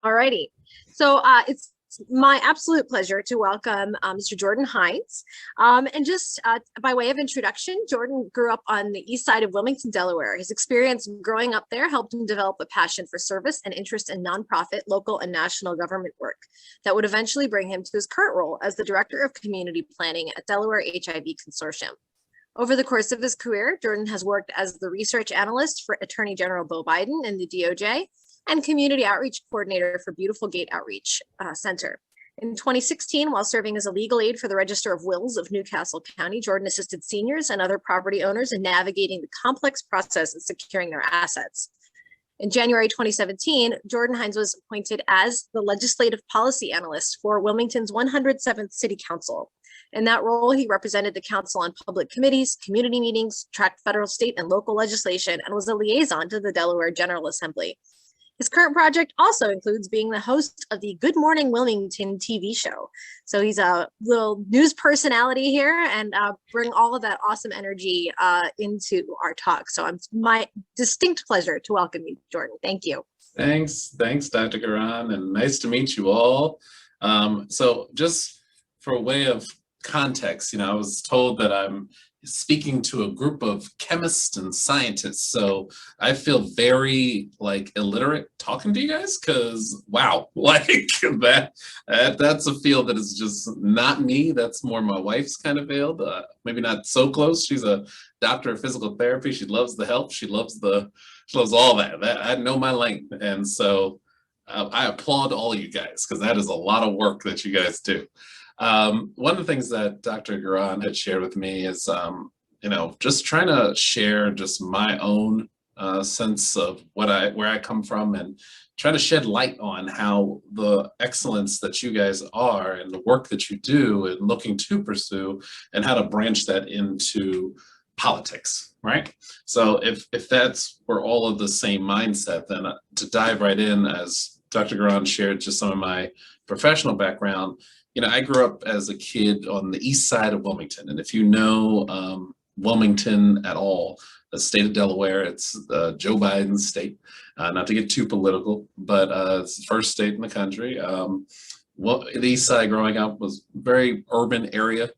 All righty. So it's my absolute pleasure to welcome Mr. Jordan Hines. And just by way of introduction, Jordan grew up on the east side of Wilmington, Delaware. His experience growing up there helped him develop a passion for service and interest in nonprofit, local, and national government work that would eventually bring him to his current role as the Director of Community Planning at Delaware HIV Consortium. Over the course of his career, Jordan has worked as the research analyst for Attorney General Beau Biden in the DOJ and community outreach coordinator for Beautiful Gate Outreach Center. In 2016, while serving as a legal aid for the Register of Wills of Newcastle County, Jordan assisted seniors and other property owners in navigating the complex process of securing their assets. In January 2017, Jordan Hines was appointed as the legislative policy analyst for Wilmington's 107th City Council. In that role, he represented the council on public committees, community meetings, tracked federal, state, and local legislation, and was a liaison to the Delaware General Assembly. His current project also includes being the host of the Good Morning Wilmington TV show. So he's a little news personality here and bring all of that awesome energy into our talk. So it's my distinct pleasure to welcome you, Jordan. Thank you. Thanks, Dr. Garan, and nice to meet you all. So just for a way of context, I was told that I'm speaking to a group of chemists and scientists, so I feel very illiterate talking to you guys because wow, that's a field that is just not me. That's more my wife's kind of field. Maybe not so close. She's a doctor of physical therapy. She loves the help. She loves all that. I know my lane, and so I applaud all you guys because that is a lot of work that you guys do. One of the things that Dr. Garan had shared with me is, just trying to share just my own sense of where I come from and try to shed light on how the excellence that you guys are and the work that you do and looking to pursue and how to branch that into politics, right? So if that's we're all of the same mindset, then to dive right in, as Dr. Garan shared just some of my professional background, I grew up as a kid on the east side of Wilmington. And if you know Wilmington at all, the state of Delaware, it's Joe Biden's state. Not to get too political, but it's the first state in the country. The east side growing up was a very urban area.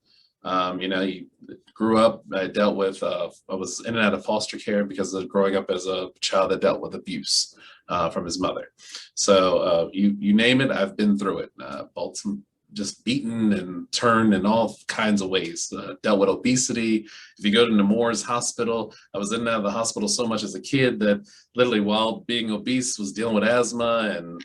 You grew up, I dealt with, I was in and out of foster care because of growing up as a child that dealt with abuse from his mother. So you name it, I've been through it. Just beaten and turned in all kinds of ways. Dealt with obesity. If you go to Nemours Hospital, I was in and out of the hospital so much as a kid that literally while being obese was dealing with asthma, and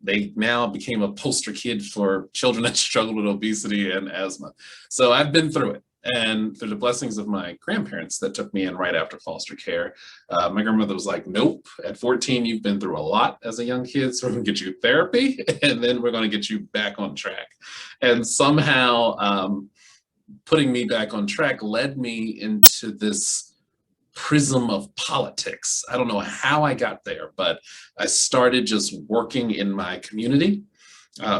they now became a poster kid for children that struggle with obesity and asthma. So I've been through it. And through the blessings of my grandparents that took me in right after foster care, my grandmother was like, nope, at 14, you've been through a lot as a young kid, so we're gonna get you therapy, and then we're gonna get you back on track. And somehow putting me back on track led me into this prism of politics. I don't know how I got there, but I started just working in my community,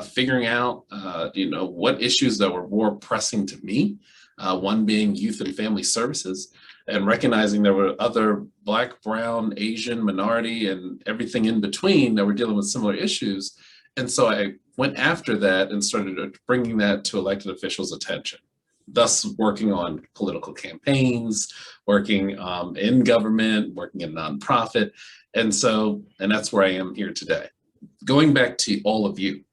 figuring out, what issues that were more pressing to me. One being youth and family services, and recognizing there were other Black, brown, Asian, minority, and everything in between that were dealing with similar issues. And so I went after that and started bringing that to elected officials' attention, thus working on political campaigns, working in government, working in nonprofit. And that's where I am here today. Going back to all of you,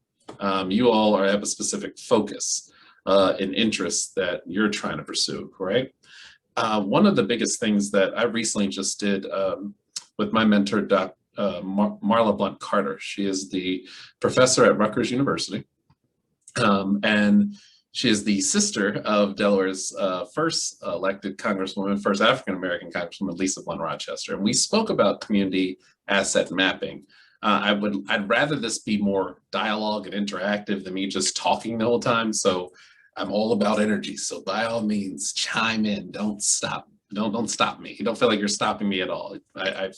you all have a specific focus and interests that you're trying to pursue, right? One of the biggest things that I recently just did with my mentor, Marla Blunt Carter. She is the professor at Rutgers University, and she is the sister of Delaware's first elected congresswoman, first African-American congresswoman, Lisa Blunt Rochester. And we spoke about community asset mapping. I'd rather this be more dialogue and interactive than me just talking the whole time. So I'm all about energy. So by all means, chime in. Don't stop. Don't stop me. You don't feel like you're stopping me at all. I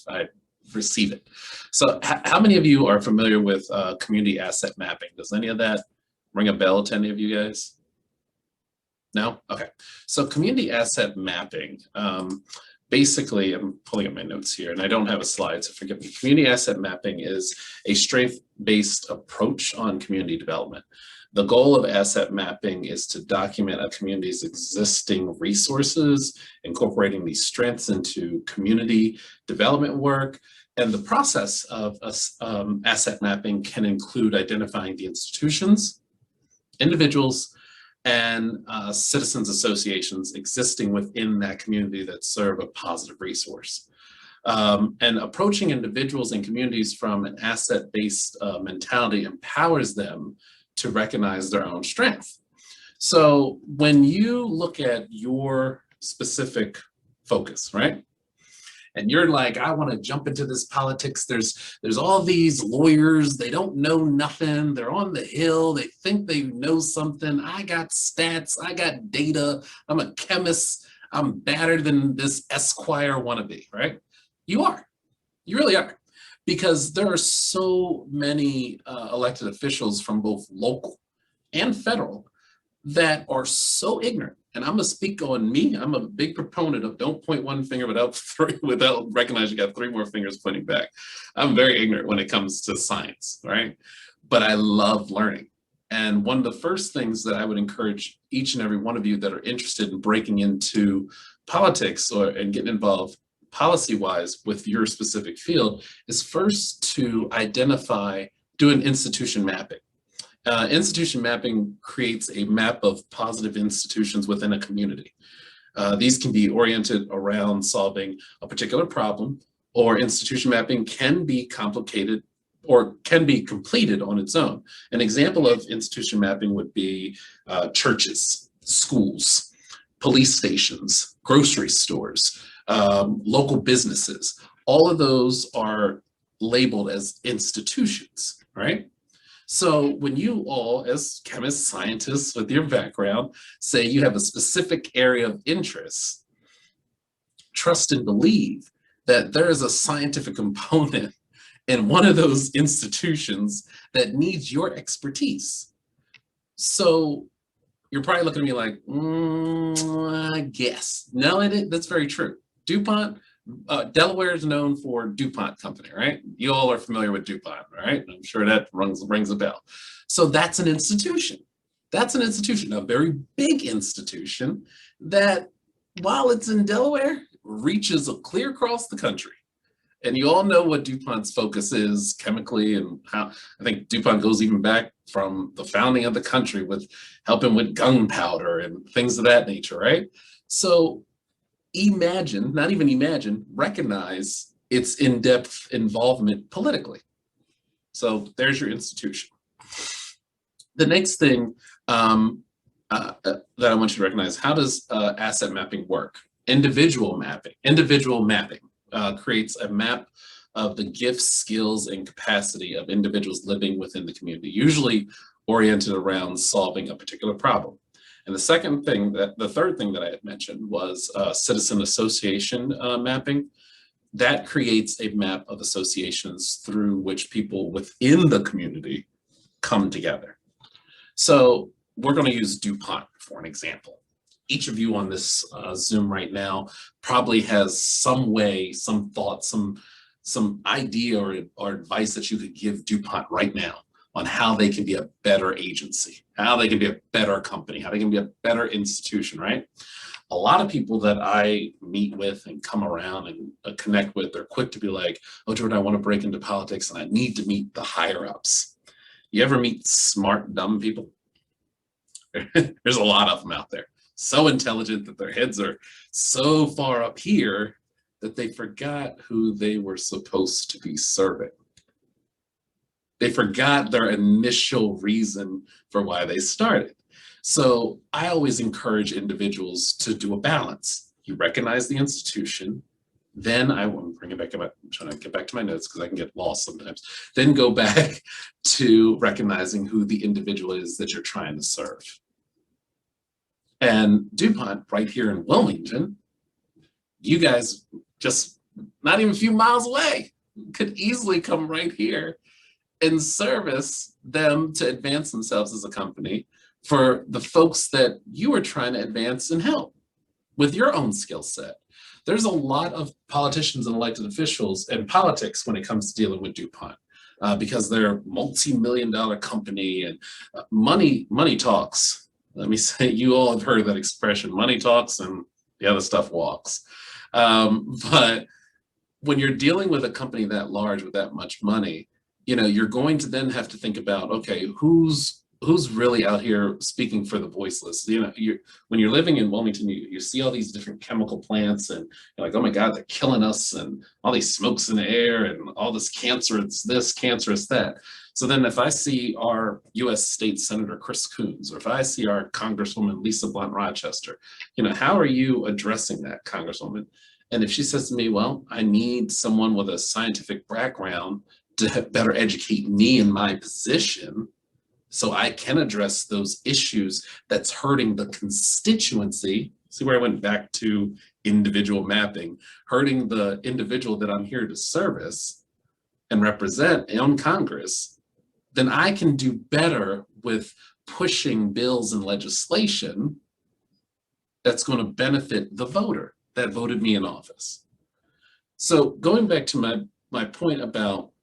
receive it. So how many of you are familiar with community asset mapping? Does any of that ring a bell to any of you guys? No? Okay. So community asset mapping basically, I'm pulling up my notes here and I don't have a slide, so forgive me. Community asset mapping is a strength-based approach on community development. The goal of asset mapping is to document a community's existing resources, incorporating these strengths into community development work. And the process of asset mapping can include identifying the institutions, individuals, and citizens associations existing within that community that serve a positive resource. And approaching individuals and communities from an asset-based mentality empowers them to recognize their own strength. So when you look at your specific focus, right? And you're like, I want to jump into this politics. There's all these lawyers, they don't know nothing. They're on the hill, they think they know something. I got stats, I got data, I'm a chemist, I'm better than this Esquire wannabe, right? You are, you really are. Because there are so many elected officials from both local and federal that are so ignorant. And I'm gonna speak on me. I'm a big proponent of don't point one finger without recognizing you got 3 more fingers pointing back. I'm very ignorant when it comes to science, right? But I love learning. And one of the first things that I would encourage each and every one of you that are interested in breaking into politics and getting involved policy-wise with your specific field is first to do an institution mapping. Institution mapping creates a map of positive institutions within a community. These can be oriented around solving a particular problem, or institution mapping can be complicated or can be completed on its own. An example of institution mapping would be churches, schools, police stations, grocery stores, local businesses. All of those are labeled as institutions, right? So when you all, as chemists, scientists with your background, say you have a specific area of interest, trust and believe that there is a scientific component in one of those institutions that needs your expertise. So you're probably looking at me like, I guess. No, that's very true. DuPont, Delaware is known for DuPont company, right? You all are familiar with DuPont, right? I'm sure that rings a bell. So that's an institution. That's an institution, a very big institution that, while it's in Delaware, reaches clear across the country. And you all know what DuPont's focus is chemically, and how I think DuPont goes even back from the founding of the country with helping with gunpowder and things of that nature, right? So imagine, not even imagine, recognize its in-depth involvement politically. So there's your institution. The next thing that I want you to recognize, how does asset mapping work? Individual mapping. Individual mapping creates a map of the gifts, skills, and capacity of individuals living within the community, usually oriented around solving a particular problem. And the third thing that I had mentioned was citizen association mapping. That creates a map of associations through which people within the community come together. So we're going to use DuPont for an example. Each of you on this Zoom right now probably has some way, some thought, some idea or advice that you could give DuPont right now on how they can be a better agency, how they can be a better company, how they can be a better institution, right? A lot of people that I meet with and come around and connect with, they're quick to be like, oh, Jordan, I want to break into politics and I need to meet the higher ups. You ever meet smart, dumb people? There's a lot of them out there. So intelligent that their heads are so far up here that they forgot who they were supposed to be serving. They forgot their initial reason for why they started. So I always encourage individuals to do a balance. You recognize the institution, then I'm trying to get back to my notes because I can get lost sometimes. Then go back to recognizing who the individual is that you're trying to serve. And DuPont, right here in Wilmington, you guys just not even a few miles away could easily come right here and service them to advance themselves as a company for the folks that you are trying to advance and help with your own skill set. there's a lot of politicians and elected officials in politics when it comes to dealing with DuPont. Because they're a multi-million-dollar company and money talks. Let me say, you all have heard that expression, money talks and the other stuff walks. But when you're dealing with a company that large with that much money, you're going to then have to think about, okay, who's really out here speaking for the voiceless? When you're living in Wilmington, you see all these different chemical plants and you're like, oh my God, they're killing us, and all these smokes in the air and all this cancerous this, cancerous that. So then if I see our US State Senator Chris Coons, or if I see our Congresswoman Lisa Blunt Rochester, how are you addressing that, Congresswoman? And if she says to me, well, I need someone with a scientific background to better educate me in my position, so I can address those issues that's hurting the constituency. See where I went back to individual mapping, hurting the individual that I'm here to service and represent in Congress, then I can do better with pushing bills and legislation that's going to benefit the voter that voted me in office. So going back to my point about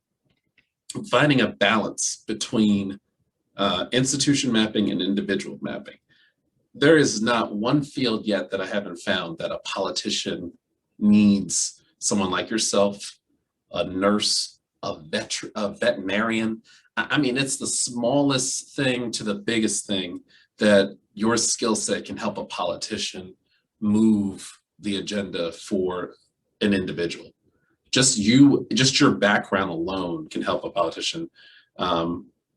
finding a balance between institution mapping and individual mapping. There is not one field yet that I haven't found that a politician needs someone like yourself, a nurse, a veterinarian. I mean, it's the smallest thing to the biggest thing that your skill set can help a politician move the agenda for an individual. Just your background alone can help a politician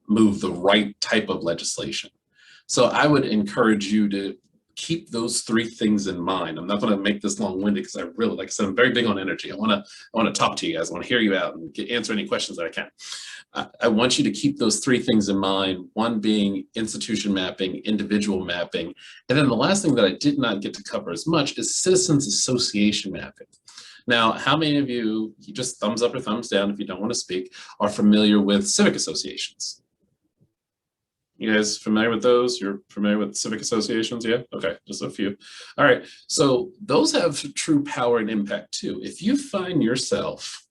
move the right type of legislation. So I would encourage you to keep those three things in mind. I'm not going to make this long-winded because I really, like I said, I'm very big on energy. I want to talk to you guys. I want to hear you out and answer any questions that I can. I want you to keep those three things in mind. One being institution mapping, individual mapping, and then the last thing that I did not get to cover as much is citizens association mapping. Now, how many of you just thumbs up or thumbs down if you don't want to speak, are familiar with civic associations? You guys familiar with those? You're familiar with civic associations? Yeah? Okay, just a few. All right, so those have true power and impact too. If you find yourself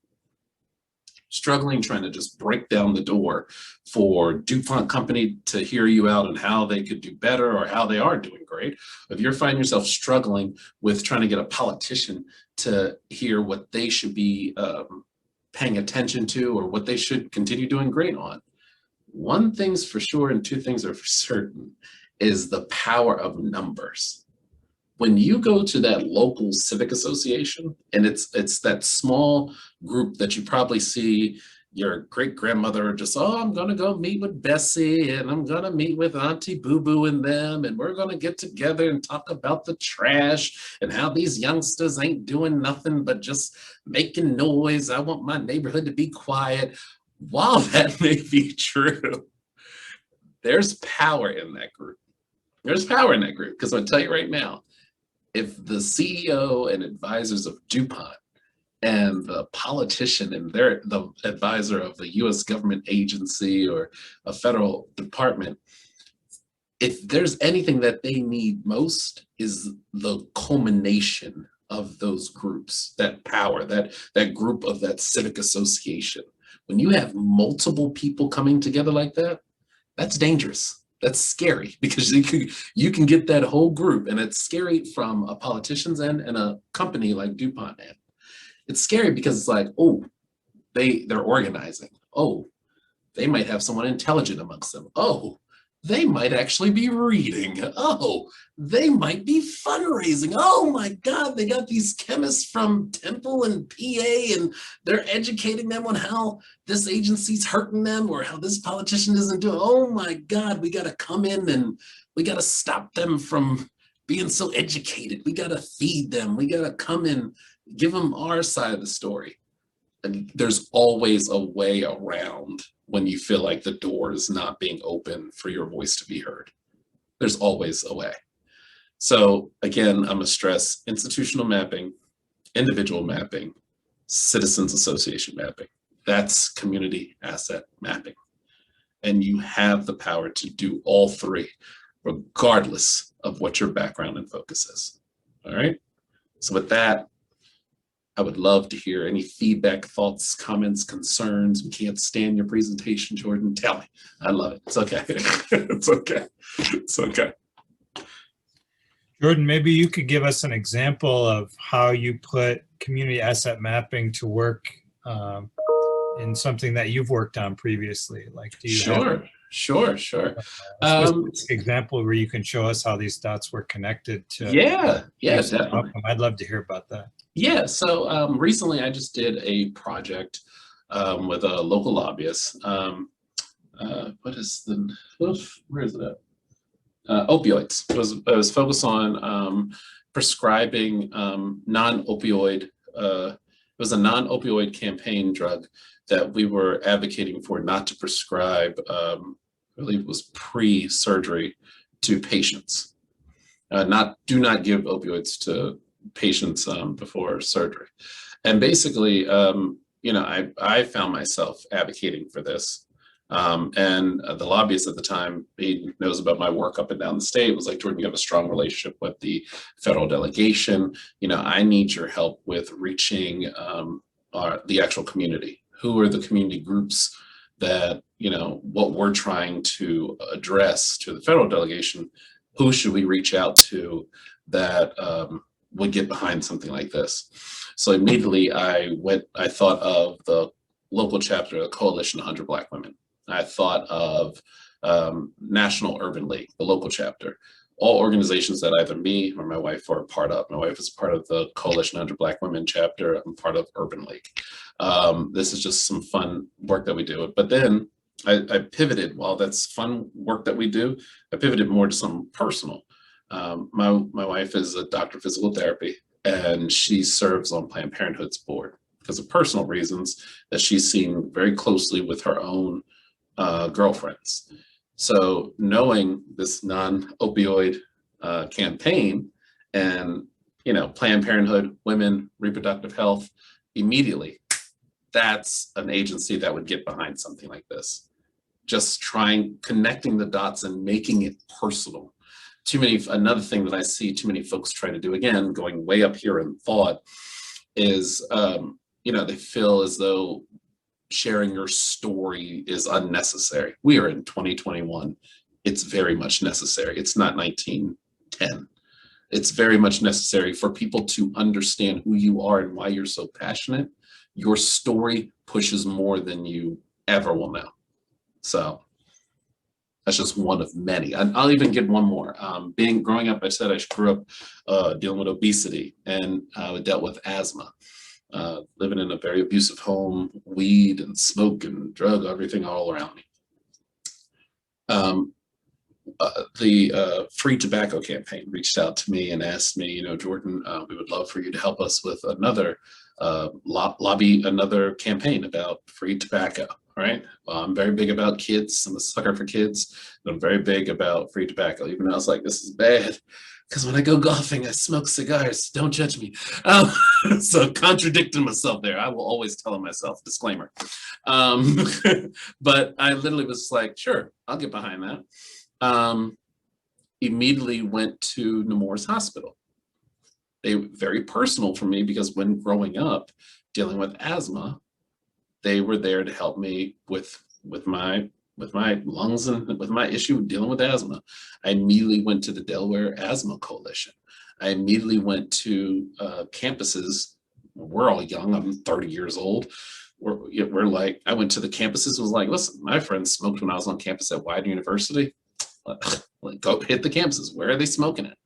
struggling trying to just break down the door for DuPont company to hear you out on how they could do better or how they are doing great, if you're finding yourself struggling with trying to get a politician to hear what they should be paying attention to or what they should continue doing great on, one thing's for sure and two things are for certain is the power of numbers. When you go to that local civic association, and it's that small group that you probably see your great grandmother just, oh, I'm gonna go meet with Bessie and I'm gonna meet with Auntie Boo Boo and them, and we're gonna get together and talk about the trash and how these youngsters ain't doing nothing but just making noise. I want my neighborhood to be quiet. While that may be true, there's power in that group. There's power in that group because I'll tell you right now, if the CEO and advisors of DuPont and the politician and the advisor of a US government agency or a federal department, if there's anything that they need most is the culmination of those groups, that power, that group of that civic association. When you have multiple people coming together like that, that's dangerous. That's scary because you can get that whole group, and it's scary from a politician's end and a company like DuPont end. It's scary because it's like, oh, they're organizing. Oh, they might have someone intelligent amongst them. Oh, they might actually be reading. Oh, they might be fundraising. Oh my God, they got these chemists from Temple and PA and they're educating them on how this agency's hurting them or how this politician isn't doing. Oh my God, we got to come in and we got to stop them from being so educated. We got to feed them. We got to come in, give them our side of the story. And there's always a way around when you feel like the door is not being open for your voice to be heard. There's always a way. So again, I'm gonna stress institutional mapping, individual mapping, citizens association mapping. That's community asset mapping. And you have the power to do all three, regardless of what your background and focus is. All right. So with that, I would love to hear any feedback, thoughts, comments, concerns. We can't stand your presentation, Jordan. Tell me. I love it. It's okay. It's okay. It's okay. Jordan, maybe you could give us an example of how you put community asset mapping to work in something that you've worked on previously. Like, do you have Sure. a specific example where you can show us how these dots were connected to Yeah, definitely. outcome? I'd love to hear about that. Yeah, so recently I just did a project with a local lobbyist. What is the, where is it at? Opioids. It was focused on prescribing non-opioid, it was a non-opioid campaign drug that we were advocating for not to prescribe, I believe it was pre-surgery to patients. Do not give opioids to patients before surgery. And basically, you know, I found myself advocating for this. And the lobbyist at the time, he knows about my work up and down the state, was like, Jordan, you have a strong relationship with the federal delegation. You know, I need your help with reaching the actual community. Who are the community groups that, you know, what we're trying to address to the federal delegation? Who should we reach out to that would get behind something like this? So immediately I thought of the local chapter of the Coalition of 100 Black Women. I thought of National Urban League, the local chapter, all organizations that either me or my wife are a part of. My wife is part of the Coalition of 100 Black Women chapter. I'm part of Urban League. This is just some fun work that we do. But then I pivoted, while that's fun work that we do, I pivoted more to something personal. My wife is a doctor of physical therapy, and she serves on Planned Parenthood's board because of personal reasons that she's seen very closely with her own girlfriends. So knowing this non-opioid campaign and, you know, Planned Parenthood, women, reproductive health, immediately, that's an agency that would get behind something like this. Just connecting the dots and making it personal. Another thing that I see too many folks try to do, again, going way up here in thought, is, you know, they feel as though sharing your story is unnecessary. We are in 2021. It's very much necessary. It's not 1910. It's very much necessary for people to understand who you are and why you're so passionate. Your story pushes more than you ever will know. So that's just one of many. I'll even give one more. Growing up, I said I grew up dealing with obesity, and I dealt with asthma. Living in a very abusive home, weed and smoke and drug, everything all around me. The Free Tobacco Campaign reached out to me and asked me, you know, Jordan, we would love for you to help us with another another campaign about free tobacco. Right? I'm very big about kids. I'm a sucker for kids. And I'm very big about free tobacco, even though I was like, this is bad. Because when I go golfing, I smoke cigars. Don't judge me. So contradicting myself there. I will always tell myself, disclaimer. But I literally was like, sure, I'll get behind that. Immediately went to Nemours Hospital. They were very personal for me because when growing up, dealing with asthma, they were there to help me with my lungs and with my issue dealing with asthma. I immediately went to the Delaware Asthma Coalition. I immediately went to campuses. We're all young. I'm 30 years old. We're like, I went to the campuses and was like, listen, my friends smoked when I was on campus at Widener University. Like, go hit the campuses. Where are they smoking it?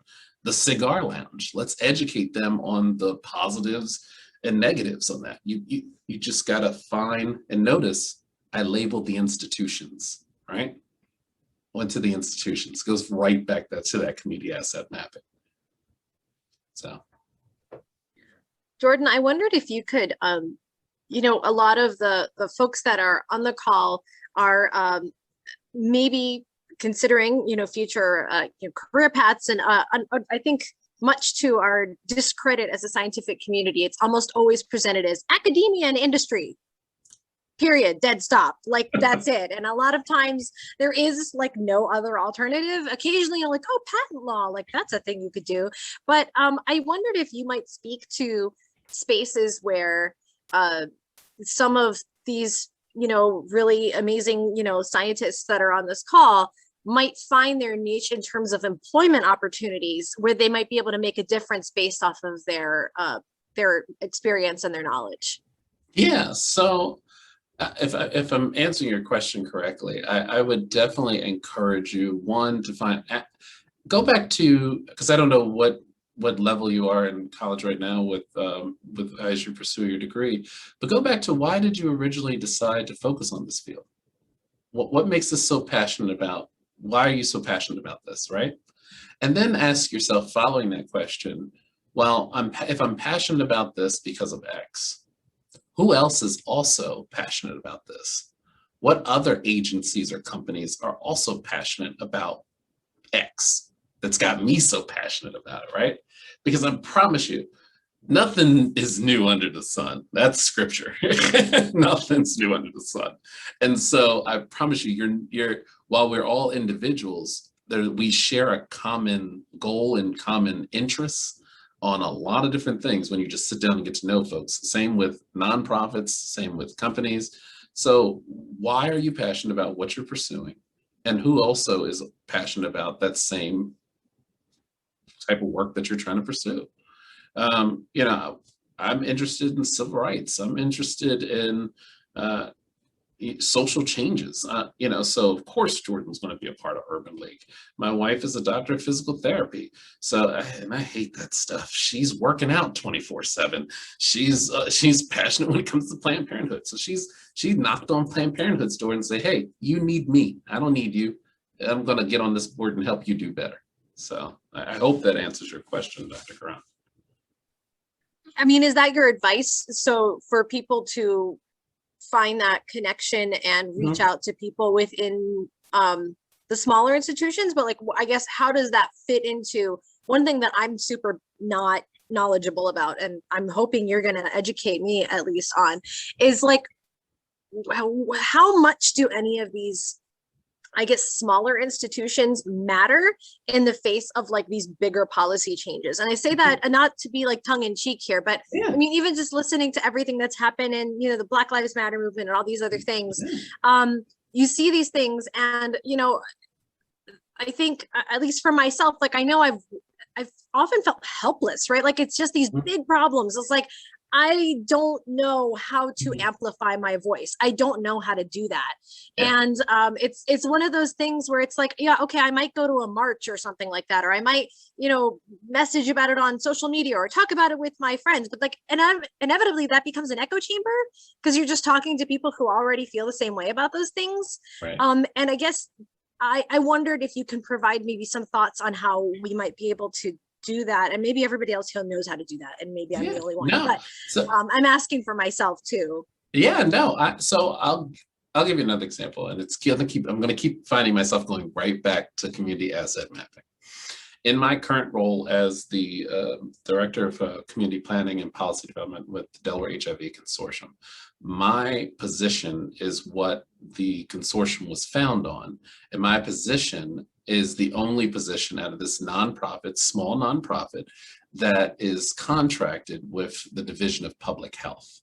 The cigar lounge. Let's educate them on the positives and negatives on that. You just gotta find and notice. I labeled the institutions, right? Went to the institutions, goes right back to that community asset mapping. So, Jordan, I wondered if you could, you know, a lot of the folks that are on the call are maybe considering, you know, future you know, career paths, and I think much to our discredit as a scientific community, it's almost always presented as academia and industry, period, dead stop, like that's it. And a lot of times there is like no other alternative. Occasionally you're like, oh, patent law, like that's a thing you could do. But I wondered if you might speak to spaces where some of these, really amazing, scientists that are on this call might find their niche in terms of employment opportunities where they might be able to make a difference based off of their experience and their knowledge. Yeah, so if I'm answering your question correctly, I would definitely encourage you, one, to go back to, because I don't know what level you are in college right now with as you pursue your degree, but go back to, why did you originally decide to focus on this field? What makes this so passionate about? Why are you so passionate about this, right? And then ask yourself, following that question, well, if I'm passionate about this because of X, who else is also passionate about this? What other agencies or companies are also passionate about X that's got me so passionate about it, right? Because I promise you, nothing is new under the sun. That's scripture. Nothing's new under the sun. And so I promise you, while we're all individuals, we share a common goal and common interests on a lot of different things when you just sit down and get to know folks. Same with nonprofits, same with companies. So why are you passionate about what you're pursuing? And who also is passionate about that same type of work that you're trying to pursue? I'm interested in civil rights. I'm interested in social changes, so of course Jordan's going to be a part of Urban League. My wife is a doctor of physical therapy, and I hate that stuff. She's working out 24/7. She's passionate when it comes to Planned Parenthood. So she knocked on Planned Parenthood's door and say, hey, you need me. I don't need you. I'm going to get on this board and help you do better. So I hope that answers your question, Dr. Karan. I mean, is that your advice? So for people to find that connection and reach out to people within the smaller institutions, but like, I guess, how does that fit into one thing that I'm super not knowledgeable about, and I'm hoping you're going to educate me at least on, is like, how much do any of these, I guess, smaller institutions matter in the face of like these bigger policy changes? And I say that not to be like tongue in cheek here, but yeah. I mean, even just listening to everything that's happened in, the Black Lives Matter movement and all these other things, you see these things, and, I think, at least for myself, like, I know I've often felt helpless, right? Like, it's just these big problems. It's like, I don't know how to amplify my voice. I don't know how to do that. Yeah. And it's one of those things where it's like, yeah, okay, I might go to a march or something like that, or I might, message about it on social media or talk about it with my friends. But like, inevitably that becomes an echo chamber, because you're just talking to people who already feel the same way about those things. Right. And I guess I wondered if you can provide maybe some thoughts on how we might be able to do that, and maybe everybody else here knows how to do that, and maybe I'm the only one. No. But I'm asking for myself too. Yeah, no. So I'll give you another example, and I'm going to keep finding myself going right back to community asset mapping. In my current role as the Director of Community Planning and Policy Development with the Delaware HIV Consortium, my position is what the consortium was found on, and my position is the only position out of this small nonprofit, that is contracted with the Division of Public Health.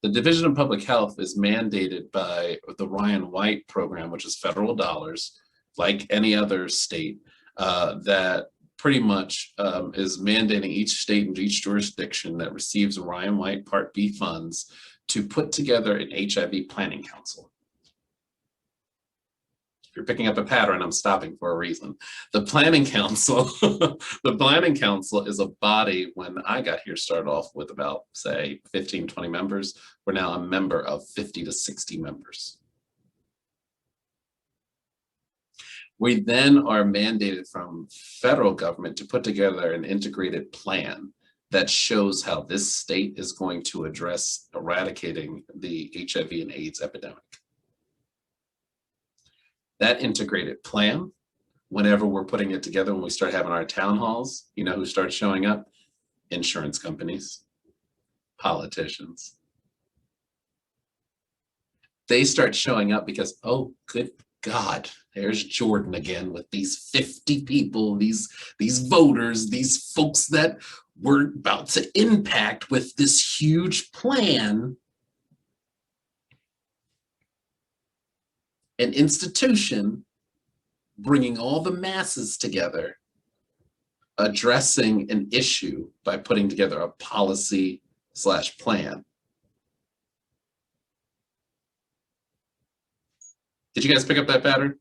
The Division of Public Health is mandated by the Ryan White program, which is federal dollars, like any other state, that pretty much is mandating each state and each jurisdiction that receives Ryan White Part B funds to put together an HIV planning council. If you're picking up a pattern, I'm stopping for a reason. The Planning Council, the Planning Council is a body. When I got here, started off with about, say, 15, 20 members. We're now a member of 50 to 60 members. We then are mandated from federal government to put together an integrated plan that shows how this state is going to address eradicating the HIV and AIDS epidemic. That integrated plan, whenever we're putting it together, when we start having our town halls, who starts showing up? Insurance companies, politicians. They start showing up because, oh, good God, there's Jordan again with these 50 people, these voters, these folks that we're about to impact with this huge plan. An institution bringing all the masses together, addressing an issue by putting together a policy/plan. Did you guys pick up that pattern?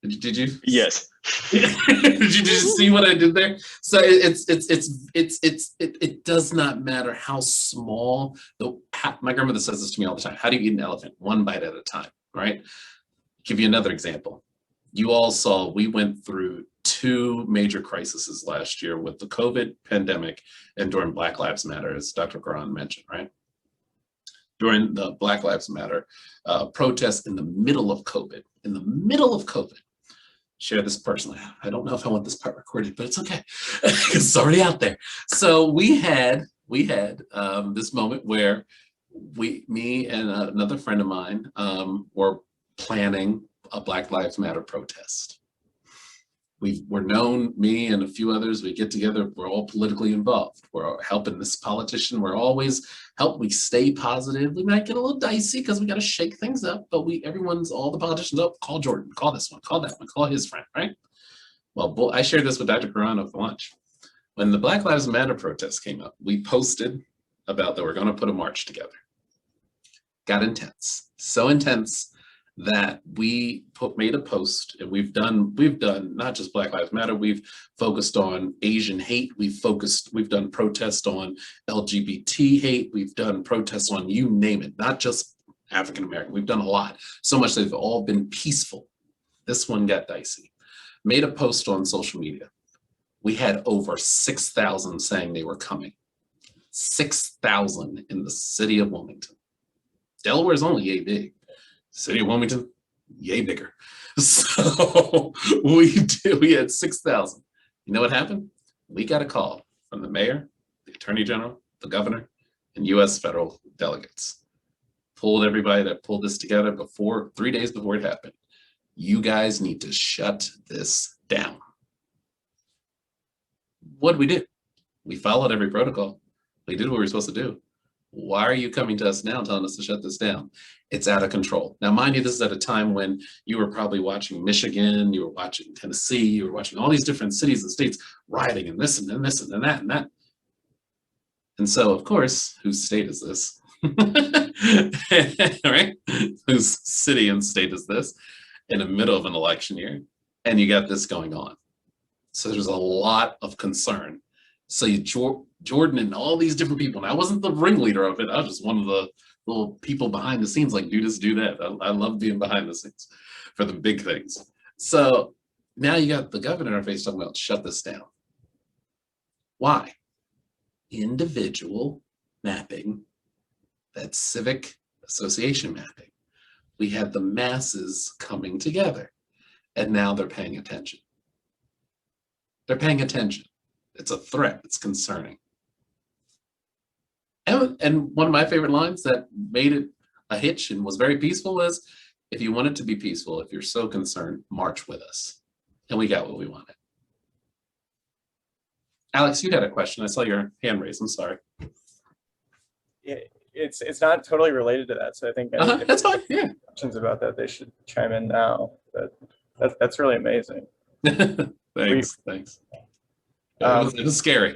Did you? Yes. Did you just see what I did there? So it does not matter how small my grandmother says this to me all the time. How do you eat an elephant? One bite at a time, right? Give you another example. You all saw we went through two major crises last year with the COVID pandemic and during Black Lives Matter, as Dr. Garan mentioned, right? During the Black Lives Matter protests in the middle of COVID, share this personally. I don't know if I want this part recorded, but it's okay. It's already out there. So we had this moment where me and another friend of mine were planning a Black Lives Matter protest. We're known, me and a few others, we get together, we're all politically involved. We're helping this politician, we stay positive. We might get a little dicey because we got to shake things up, but all the politicians up, call Jordan, call this one, call that one, call his friend, right? Well, I shared this with Dr. Carano for lunch. When the Black Lives Matter protest came up, we posted about that we're going to put a march together. Got intense, so intense that we made a post, and we've done not just Black Lives Matter, we've focused on Asian hate, we've done protests on LGBT hate, we've done protests on you name it, not just African American, we've done a lot, so much they've all been peaceful. This one got dicey. Made a post on social media. We had over 6,000 saying they were coming. 6,000 in the city of Wilmington. Delaware is only yay big. City of Wilmington, yay bigger. So we had 6,000. You know what happened? We got a call from the mayor, the attorney general, the governor, and US federal delegates. Pulled everybody that pulled this together 3 days before it happened. You guys need to shut this down. What did we do? We followed every protocol. We did what we were supposed to do. Why are you coming to us now telling us to shut this down? It's out of control. Now, mind you, this is at a time when you were probably watching Michigan, you were watching Tennessee, you were watching all these different cities and states rioting and this and this and that and that. And so, of course, whose state is this? Right? Whose city and state is this in the middle of an election year? And you got this going on. So there's a lot of concern. So Jordan and all these different people, and I wasn't the ringleader of it, I was just one of the little people behind the scenes, like do this, do that. I love being behind the scenes for the big things. So now you got the governor in our face talking about shut this down. Why? Individual mapping, that's civic association mapping. We had the masses coming together, and now they're paying attention. They're paying attention. It's a threat, it's concerning. And one of my favorite lines that made it a hitch and was very peaceful was, if you want it to be peaceful, if you're so concerned, march with us. And we got what we wanted. Alex, you had a question. I saw your hand raised. I'm sorry. Yeah, it's not totally related to that. So I think That's fine. Yeah. questions about that, they should chime in now. That's really amazing. Thanks. It was scary.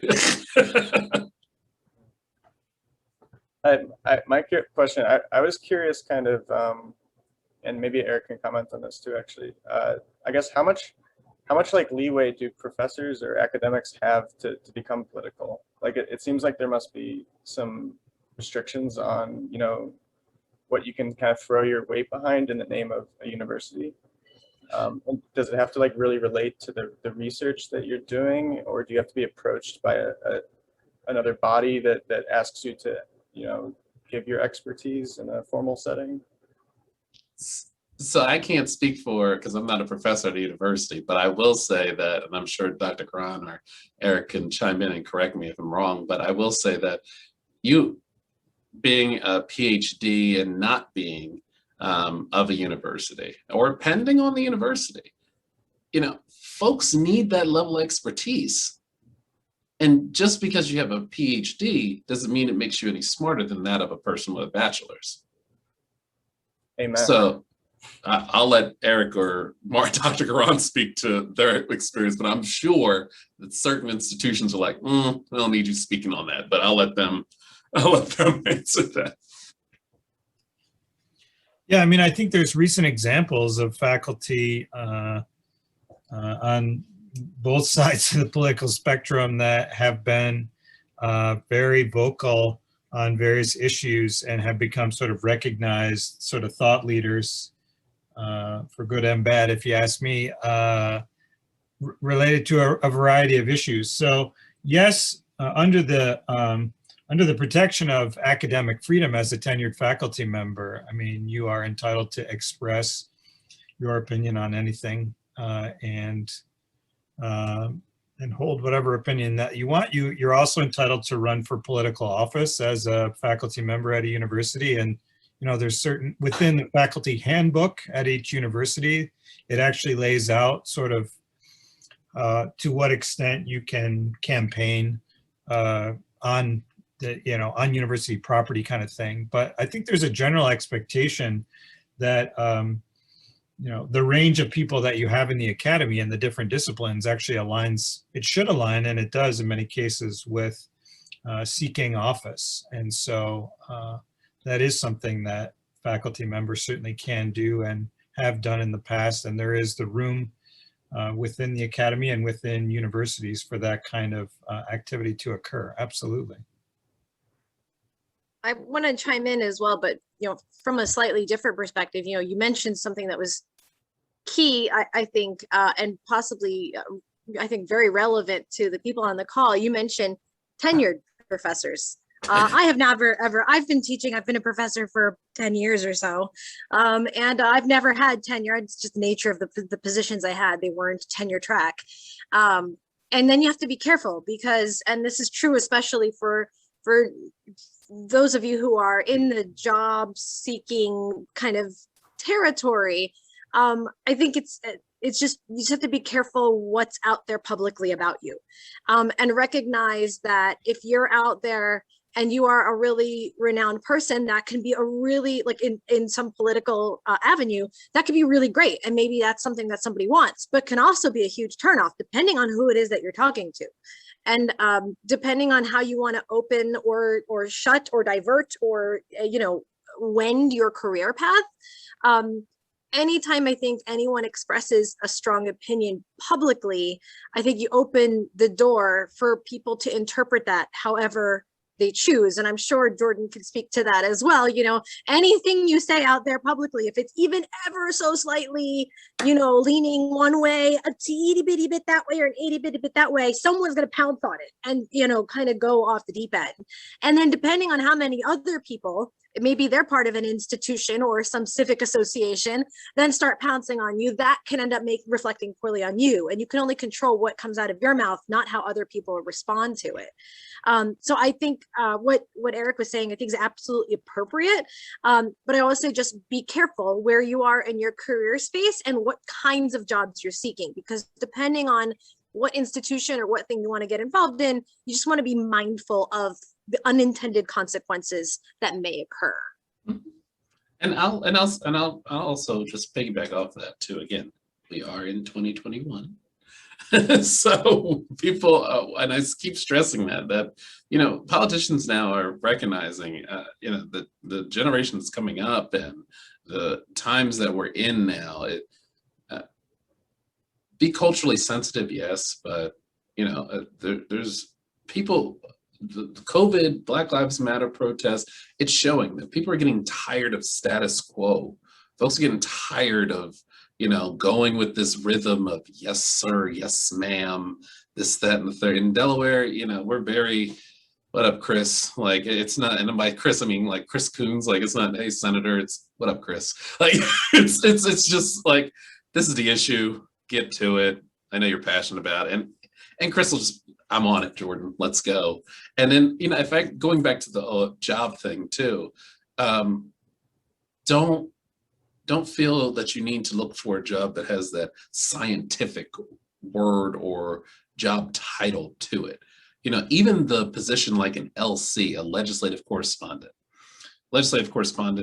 My question, I was curious kind of, and maybe Eric can comment on this too, actually. I guess how much like leeway do professors or academics have to become political? Like it seems like there must be some restrictions on, what you can kind of throw your weight behind in the name of a university. And does it have to like really relate to the research that you're doing, or do you have to be approached by another body that asks you to, give your expertise in a formal setting? So I can't speak for, because I'm not a professor at a university, but I will say that, and I'm sure Dr. Karan or Eric can chime in and correct me if I'm wrong, but I will say that you being a PhD and not being of a university, or depending on the university. You know, folks need that level of expertise. And just because you have a PhD doesn't mean it makes you any smarter than that of a person with a bachelor's. Amen. So I'll let Eric or Dr. Garan speak to their experience, but I'm sure that certain institutions are like, we don't need you speaking on that, but I'll let them answer that. Yeah, I mean, I think there's recent examples of faculty on both sides of the political spectrum that have been very vocal on various issues and have become sort of recognized sort of thought leaders, for good and bad, if you ask me, related to a variety of issues. So yes, under the protection of academic freedom as a tenured faculty member, I mean, you are entitled to express your opinion on anything and hold whatever opinion that you want. You're also entitled to run for political office as a faculty member at a university. And, you know, there's certain, within the faculty handbook at each university, it actually lays out sort of to what extent you can campaign on the, you know, on university property kind of thing. But I think there's a general expectation that, you know, the range of people that you have in the academy and the different disciplines actually aligns, it should align, and it does in many cases, with seeking office. And so that is something that faculty members certainly can do and have done in the past. And there is the room within the academy and within universities for that kind of activity to occur. Absolutely. I want to chime in as well, but, you know, from a slightly different perspective, you know, you mentioned something that was key, I think, and possibly, I think, very relevant to the people on the call. You mentioned tenured professors. I have never, ever, I've been teaching, I've been a professor for 10 years or so, and I've never had tenure. It's just the nature of the positions I had. They weren't tenure track. And then you have to be careful because, and this is true, especially for those of you who are in the job seeking kind of territory. I think it's just, you just have to be careful what's out there publicly about you, and recognize that if you're out there and you are a really renowned person, that can be a really, like in some political avenue, that could be really great. And maybe that's something that somebody wants, but can also be a huge turnoff depending on who it is that you're talking to. And depending on how you want to open or shut or divert or, you know, wend your career path. Anytime I think anyone expresses a strong opinion publicly, I think you open the door for people to interpret that however they choose. And I'm sure Jordan can speak to that as well. You know, anything you say out there publicly, if it's even ever so slightly, you know, leaning one way, a teeny bitty bit that way or an itty bitty bit that way, someone's going to pounce on it and, you know, kind of go off the deep end. And then depending on how many other people, maybe they're part of an institution or some civic association, then start pouncing on you, that can end up reflecting poorly on you. And you can only control what comes out of your mouth, not how other people respond to it. So I think what Eric was saying, I think is absolutely appropriate. But I also just be careful where you are in your career space and what kinds of jobs you're seeking, because depending on what institution or what thing you want to get involved in, you just want to be mindful of the unintended consequences that may occur. And I'll also just piggyback off that too. Again, we are in 2021. So people, and I keep stressing that, you know, politicians now are recognizing, you know, the generation that's coming up and the times that we're in now. Be culturally sensitive, yes, but, you know, there's people, the COVID, Black Lives Matter protests, it's showing that people are getting tired of status quo. Folks are getting tired of, you know, going with this rhythm of yes, sir, yes, ma'am, this, that, and the third. In Delaware, you know, we're very, what up, Chris? Like, it's not, and by Chris, I mean like Chris Coons, like it's not, hey, Senator, it's what up, Chris? Like, it's just like, this is the issue, get to it. I know you're passionate about it. And Chris will just, I'm on it, Jordan, let's go. And then, you know, if I, going back to the job thing too, don't don't feel that you need to look for a job that has that scientific word or job title to it. You know, even the position like an LC, a legislative correspondent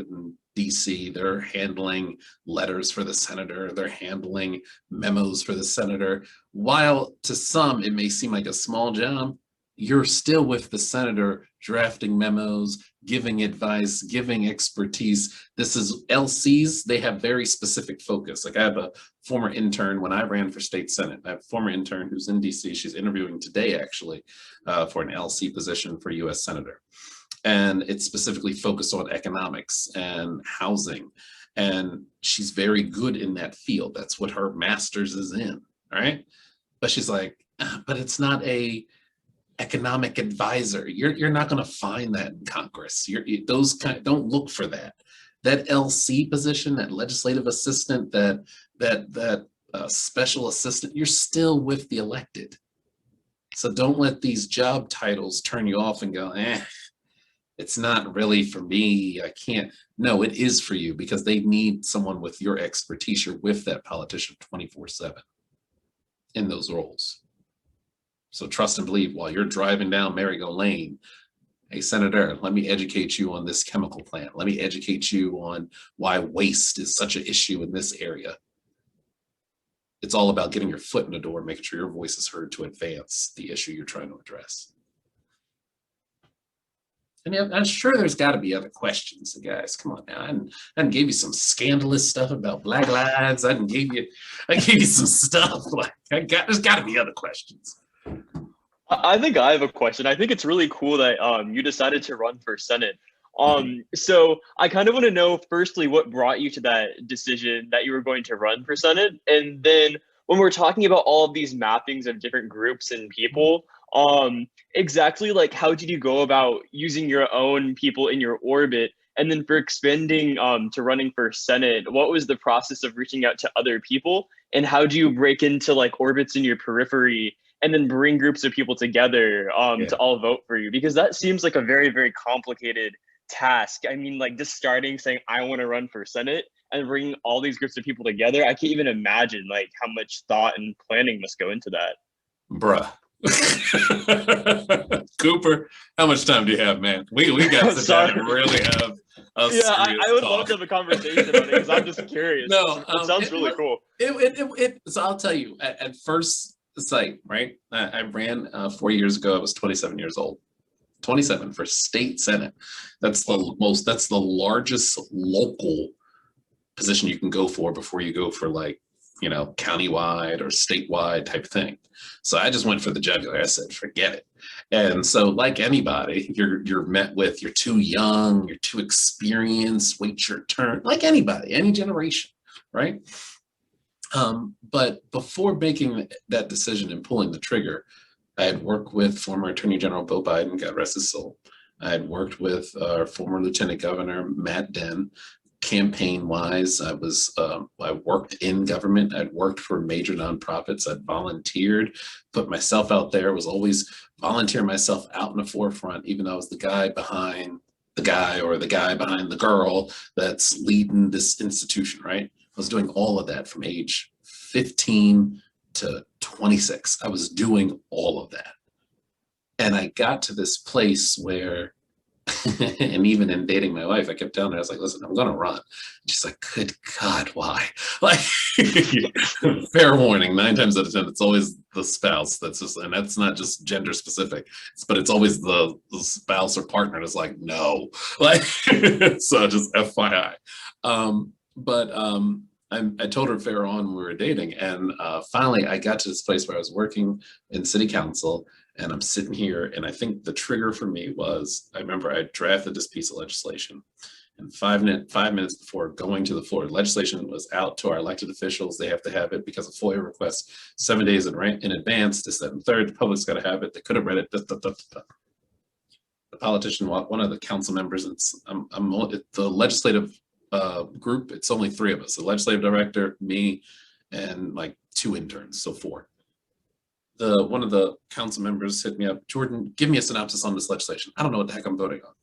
in DC, they're handling letters for the senator, they're handling memos for the senator. While to some it may seem like a small job, you're still with the senator drafting memos, giving advice, giving expertise. This is LCs, they have very specific focus. Like I have a former intern when I ran for state senate. I have a former intern who's in DC. She's interviewing today actually for an LC position for US Senator. And it's specifically focused on economics and housing. And she's very good in that field. That's what her master's is in, all right? But she's like, but it's not a economic advisor. You're not gonna find that in Congress. Don't look for that. That LC position, that legislative assistant, that special assistant, you're still with the elected. So don't let these job titles turn you off and go, it's not really for me, I can't. No, it is for you because they need someone with your expertise. You're with that politician 24/7 in those roles. So trust and believe while you're driving down Merry-Go Lane, hey, Senator, let me educate you on this chemical plant. Let me educate you on why waste is such an issue in this area. It's all about getting your foot in the door, making sure your voice is heard to advance the issue you're trying to address. And I'm sure there's got to be other questions, guys. Come on now. I didn't give you some scandalous stuff about Black Lives. I gave you some stuff like there's got to be other questions. I think I have a question. I think it's really cool that you decided to run for Senate. So I kind of want to know, firstly, what brought you to that decision that you were going to run for Senate, and then when we're talking about all of these mappings of different groups and people. Exactly like how did you go about using your own people in your orbit, and then for expanding to running for Senate, what was the process of reaching out to other people, and how do you break into like orbits in your periphery and then bring groups of people together to all vote for you? Because that seems like a very, very complicated task. I mean, like just starting saying I want to run for Senate and bringing all these groups of people together, I can't even imagine like how much thought and planning must go into that. Bruh. Cooper, how much time do you have, man? We got to sit down and really have a serious I would talk. love to have a conversation on it because I'm just curious. No, it sounds really cool. So I'll tell you, at first sight, right? I ran 4 years ago. I was 27 years old. 27 for state senate. That's the largest local position you can go for before you go for like, you know, countywide or statewide type thing. So I just went for the jugular. I said, forget it. And so like anybody, you're met with, you're too young, you're too experienced, wait your turn, like anybody, any generation, right? But before making that decision and pulling the trigger, I had worked with former Attorney General Bill Biden, God rest his soul. I had worked with our former Lieutenant Governor, Matt Dehn. Campaign-wise, I worked in government. I'd worked for major nonprofits. I'd volunteered, put myself out there, was always volunteering myself out in the forefront, even though I was the guy behind the guy or the guy behind the girl that's leading this institution, right? I was doing all of that from age 15 to 26. I was doing all of that. And I got to this place where and even in dating my wife, I kept telling her, I was like, listen, I'm going to run. And she's like, good God, why? Like, fair warning, 9 times out of 10, it's always the spouse that's just, and that's not just gender specific, but it's always the spouse or partner that's like, no. Like, so just FYI. I told her fair on when we were dating. And finally, I got to this place where I was working in city council. And I'm sitting here, and I think the trigger for me was, I remember I drafted this piece of legislation, and 5 minutes before going to the floor, legislation was out to our elected officials. They have to have it because of FOIA requests 7 days in advance, this, that, and third. The public's got to have it. They could have read it. The politician, one of the council members, the legislative group, it's only 3 of us, the legislative director, me, and like 2 interns, so 4. One of the council members hit me up, Jordan, give me a synopsis on this legislation. I don't know what the heck I'm voting on.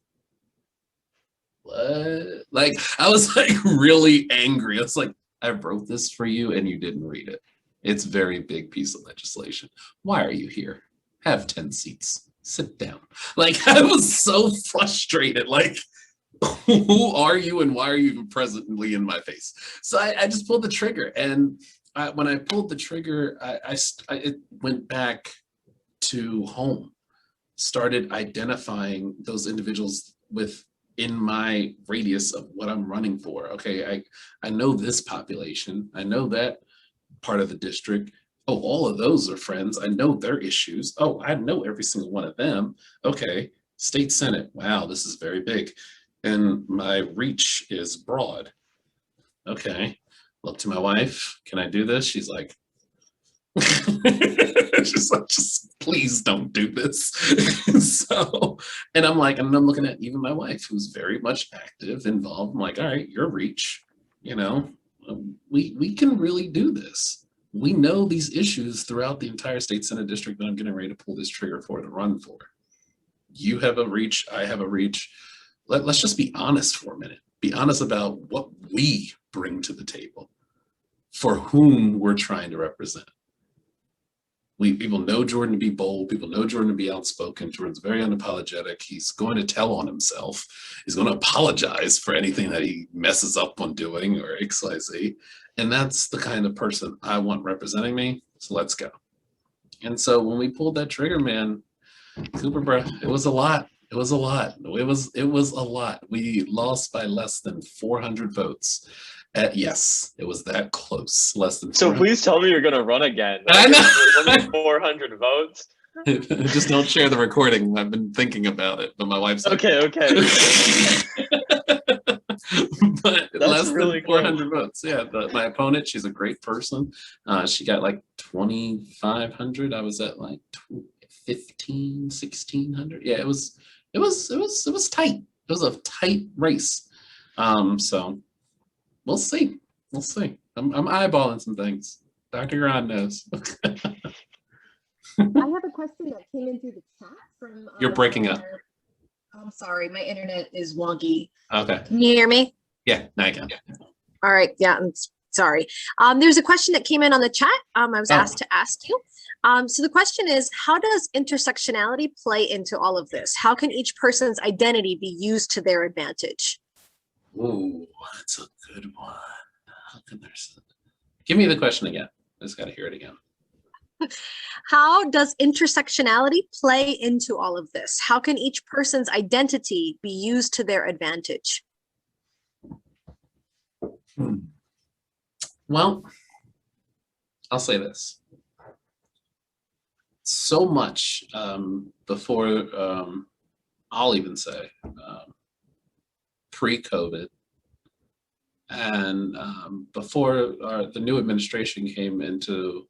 what? Like, I was like really angry. I was like, I wrote this for you and you didn't read it. It's a very big piece of legislation. Why are you here? Have 10 seats. Sit down. Like, I was so frustrated. Like, who are you and why are you even presently in my face? So I just pulled the trigger. And when I pulled the trigger, it went back to home, started identifying those individuals within my radius of what I'm running for. Okay, I know this population. I know that part of the district. Oh, all of those are friends. I know their issues. Oh, I know every single one of them. Okay, state senate. Wow, this is very big. And my reach is broad. Okay, look to my wife. Can I do this? She's like, just please don't do this. So, and I'm like, and I'm looking at even my wife, who's very much active, involved. I'm like, all right, your reach, you know, we can really do this. We know these issues throughout the entire state senate district that I'm getting ready to pull this trigger for to run for. You have a reach, I have a reach. Let's just be honest for a minute. Be honest about what we bring to the table, for whom we're trying to represent. People know Jordan to be bold. People know Jordan to be outspoken. Jordan's very unapologetic. He's going to tell on himself. He's going to apologize for anything that he messes up on doing or XYZ. And that's the kind of person I want representing me. So let's go. And so when we pulled that trigger, man, Cooper, bro, it was a lot. It was a lot. It was a lot. We lost by less than 400 votes. Yes, it was that close. Less than. So please tell me you're gonna run again. I know. There's only 400 votes. Just don't share the recording. I've been thinking about it, but my wife's like, Okay. but That's less really than 400 votes. Yeah, my opponent, she's a great person. She got like 2,500. I was at like 15, 1,600. Yeah, it was tight. It was a tight race. So we'll see. We'll see. I'm eyeballing some things. Dr. Garan knows. I have a question that came in through the chat from. You're breaking up. I'm sorry, my internet is wonky. Okay. Can you hear me? Yeah, now I can. All right. Yeah, I'm sorry. There's a question that came in on the chat. I was asked to ask you. So the question is, how does intersectionality play into all of this? How can each person's identity be used to their advantage? Ooh, that's a good one. How can there's? Give me the question again. I just got to hear it again. How does intersectionality play into all of this? How can each person's identity be used to their advantage? Well, I'll say this. So much before, I'll even say, pre-COVID and before the new administration came into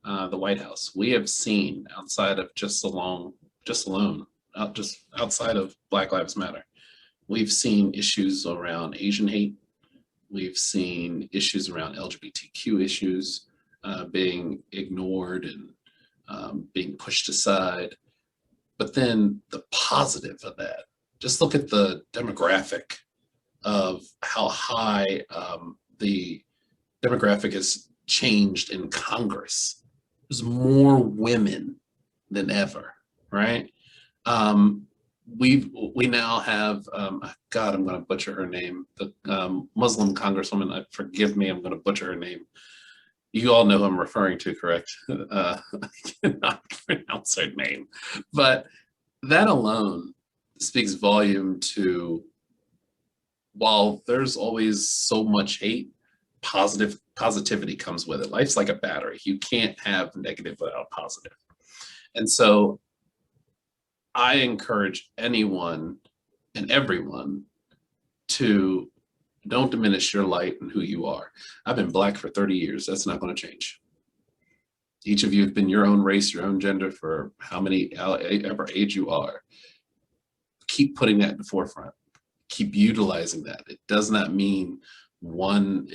the White House, we have seen outside of just outside of Black Lives Matter, we've seen issues around Asian hate. We've seen issues around LGBTQ issues being ignored and being pushed aside. But then the positive of that, just look at the demographic of how high the demographic has changed in Congress. There's more women than ever, right? We now have, God, I'm going to butcher her name, the Muslim Congresswoman, forgive me, I'm going to butcher her name. You all know who I'm referring to, correct? I cannot pronounce her name. But that alone speaks volume to, while there's always so much hate, positivity comes with it. Life's like a battery. You can't have negative without positive. And so I encourage anyone and everyone to don't diminish your light and who you are. I've been Black for 30 years. That's not going to change. Each of you have been your own race, your own gender for ever age you are. Keep putting that in the forefront. Keep utilizing that. It does not mean one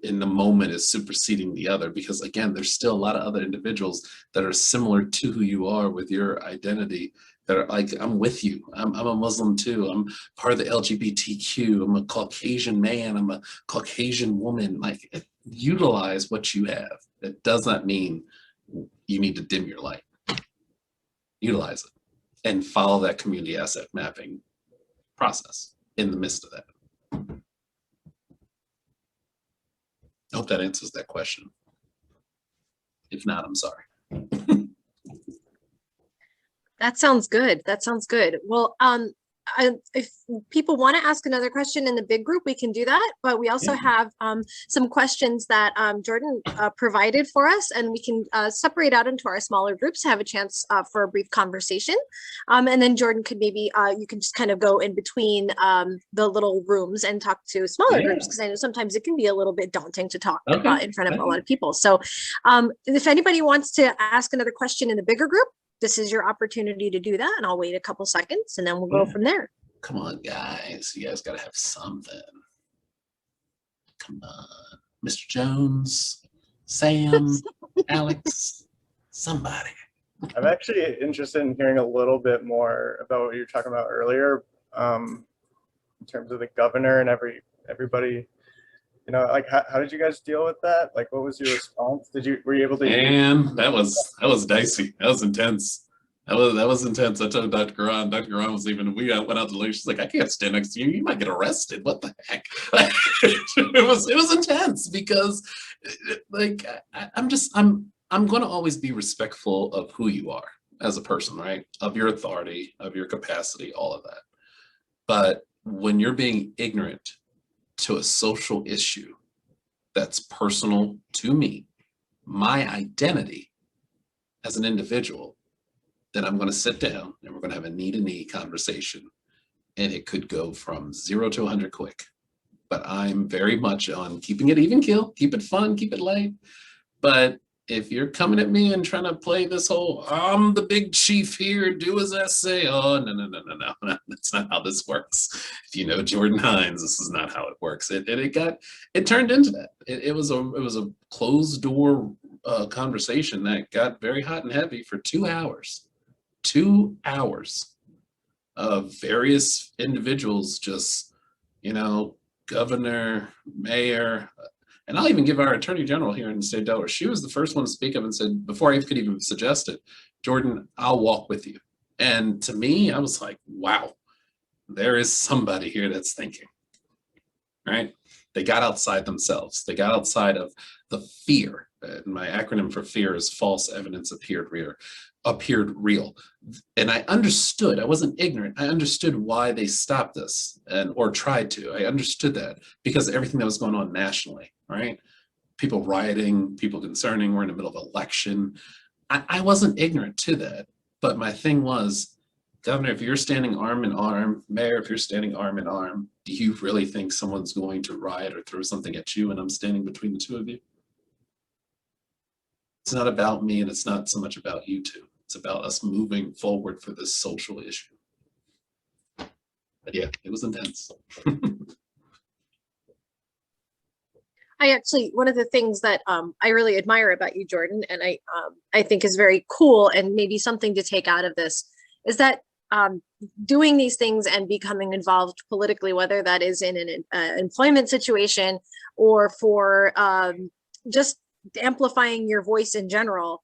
in the moment is superseding the other, because again, there's still a lot of other individuals that are similar to who you are with your identity that are like, I'm with you. I'm a Muslim too. I'm part of the LGBTQ. I'm a Caucasian man. I'm a Caucasian woman. Like, utilize what you have. It does not mean you need to dim your light. Utilize it and follow that community asset mapping process in the midst of that. I hope that answers that question. If not, I'm sorry. That sounds good. That sounds good. Well, if people want to ask another question in the big group, we can do that. But we also have some questions that Jordan provided for us, and we can separate out into our smaller groups to have a chance for a brief conversation. And then Jordan could maybe, you can just kind of go in between the little rooms and talk to smaller groups, because I know sometimes it can be a little bit daunting to talk in front of a lot of people. So if anybody wants to ask another question in the bigger group, this is your opportunity to do that, and I'll wait a couple seconds and then we'll go from there. Come on, guys. You guys got to have something. Come on. Mr. Jones, Sam, Alex, somebody. I'm actually interested in hearing a little bit more about what you were talking about earlier, in terms of the governor and everybody. You know, like how did you guys deal with that? Like, what was your response? Were you able to? Man, that was dicey. That was intense. That was intense. I told Dr. Garan. Dr. Garan was even. We went out to lunch. She's like, I can't stand next to you. You might get arrested. What the heck? It was intense because, like, I'm going to always be respectful of who you are as a person, right? Of your authority, of your capacity, all of that. But when you're being ignorant to a social issue that's personal to me, my identity as an individual, then I'm going to sit down and we're going to have a knee-to-knee conversation, and it could go from 0 to 100 quick. But I'm very much on keeping it even keel, keep it fun, keep it light. But if you're coming at me and trying to play this whole, I'm the big chief here, do as I say. Oh, no. That's not how this works. If you know Jordan Hines, this is not how it works. It turned into that. It was a closed door conversation that got very hot and heavy for 2 hours. 2 hours of various individuals, just, you know, governor, mayor, and I'll even give our attorney general here in the state of Delaware. She was the first one to speak up and said, before I could even suggest it, Jordan, I'll walk with you. And to me, I was like, wow, there is somebody here that's thinking, right? They got outside themselves. They got outside of the fear. My acronym for fear is false evidence appeared real. And I understood, I wasn't ignorant. I understood why they stopped this or tried to. I understood that because of everything that was going on nationally, right? People rioting, people concerning, we're in the middle of election. I wasn't ignorant to that. But my thing was, Governor, if you're standing arm in arm, Mayor, if you're standing arm in arm, do you really think someone's going to riot or throw something at you and I'm standing between the two of you? It's not about me, and it's not so much about you two. It's about us moving forward for this social issue. But yeah, it was intense. One of the things that I really admire about you, Jordan, and I think is very cool and maybe something to take out of this, is that doing these things and becoming involved politically, whether that is in an employment situation or for just amplifying your voice in general,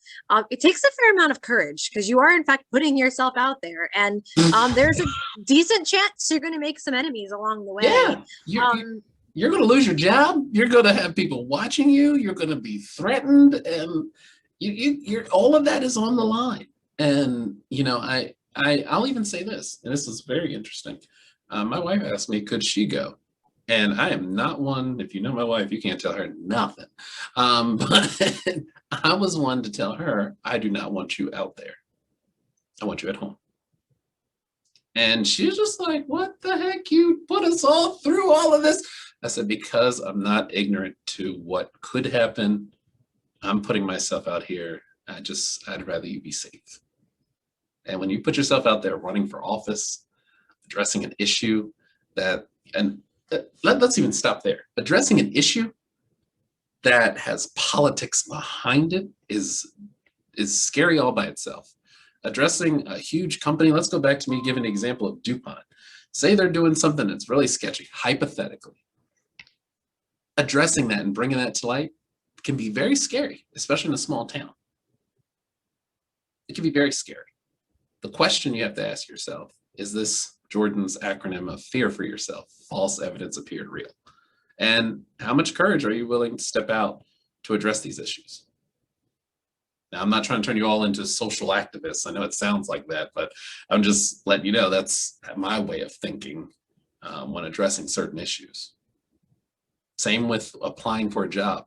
it takes a fair amount of courage, because you are in fact putting yourself out there, and there's a decent chance you're going to make some enemies along the way. Yeah, you're going to lose your job. You're going to have people watching you. You're going to be threatened, and you're all of that is on the line. And you know, I'll even say this, and this is very interesting. My wife asked me, could she go? And I am not one, if you know my wife, you can't tell her nothing. But I was one to tell her, I do not want you out there. I want you at home. And she was just like, what the heck? You put us all through all of this. I said, because I'm not ignorant to what could happen. I'm putting myself out here. I'd rather you be safe. And when you put yourself out there running for office, addressing an issue let's even stop there. Addressing an issue that has politics behind it is scary all by itself. Addressing a huge company, let's go back to me giving an example of DuPont. Say they're doing something that's really sketchy, hypothetically. Addressing that and bringing that to light can be very scary, especially in a small town. It can be very scary. The question you have to ask yourself, is this Jordan's acronym of fear for yourself? False evidence appeared real. And how much courage are you willing to step out to address these issues? Now, I'm not trying to turn you all into social activists. I know it sounds like that, but I'm just letting you know that's my way of thinking when addressing certain issues. Same with applying for a job.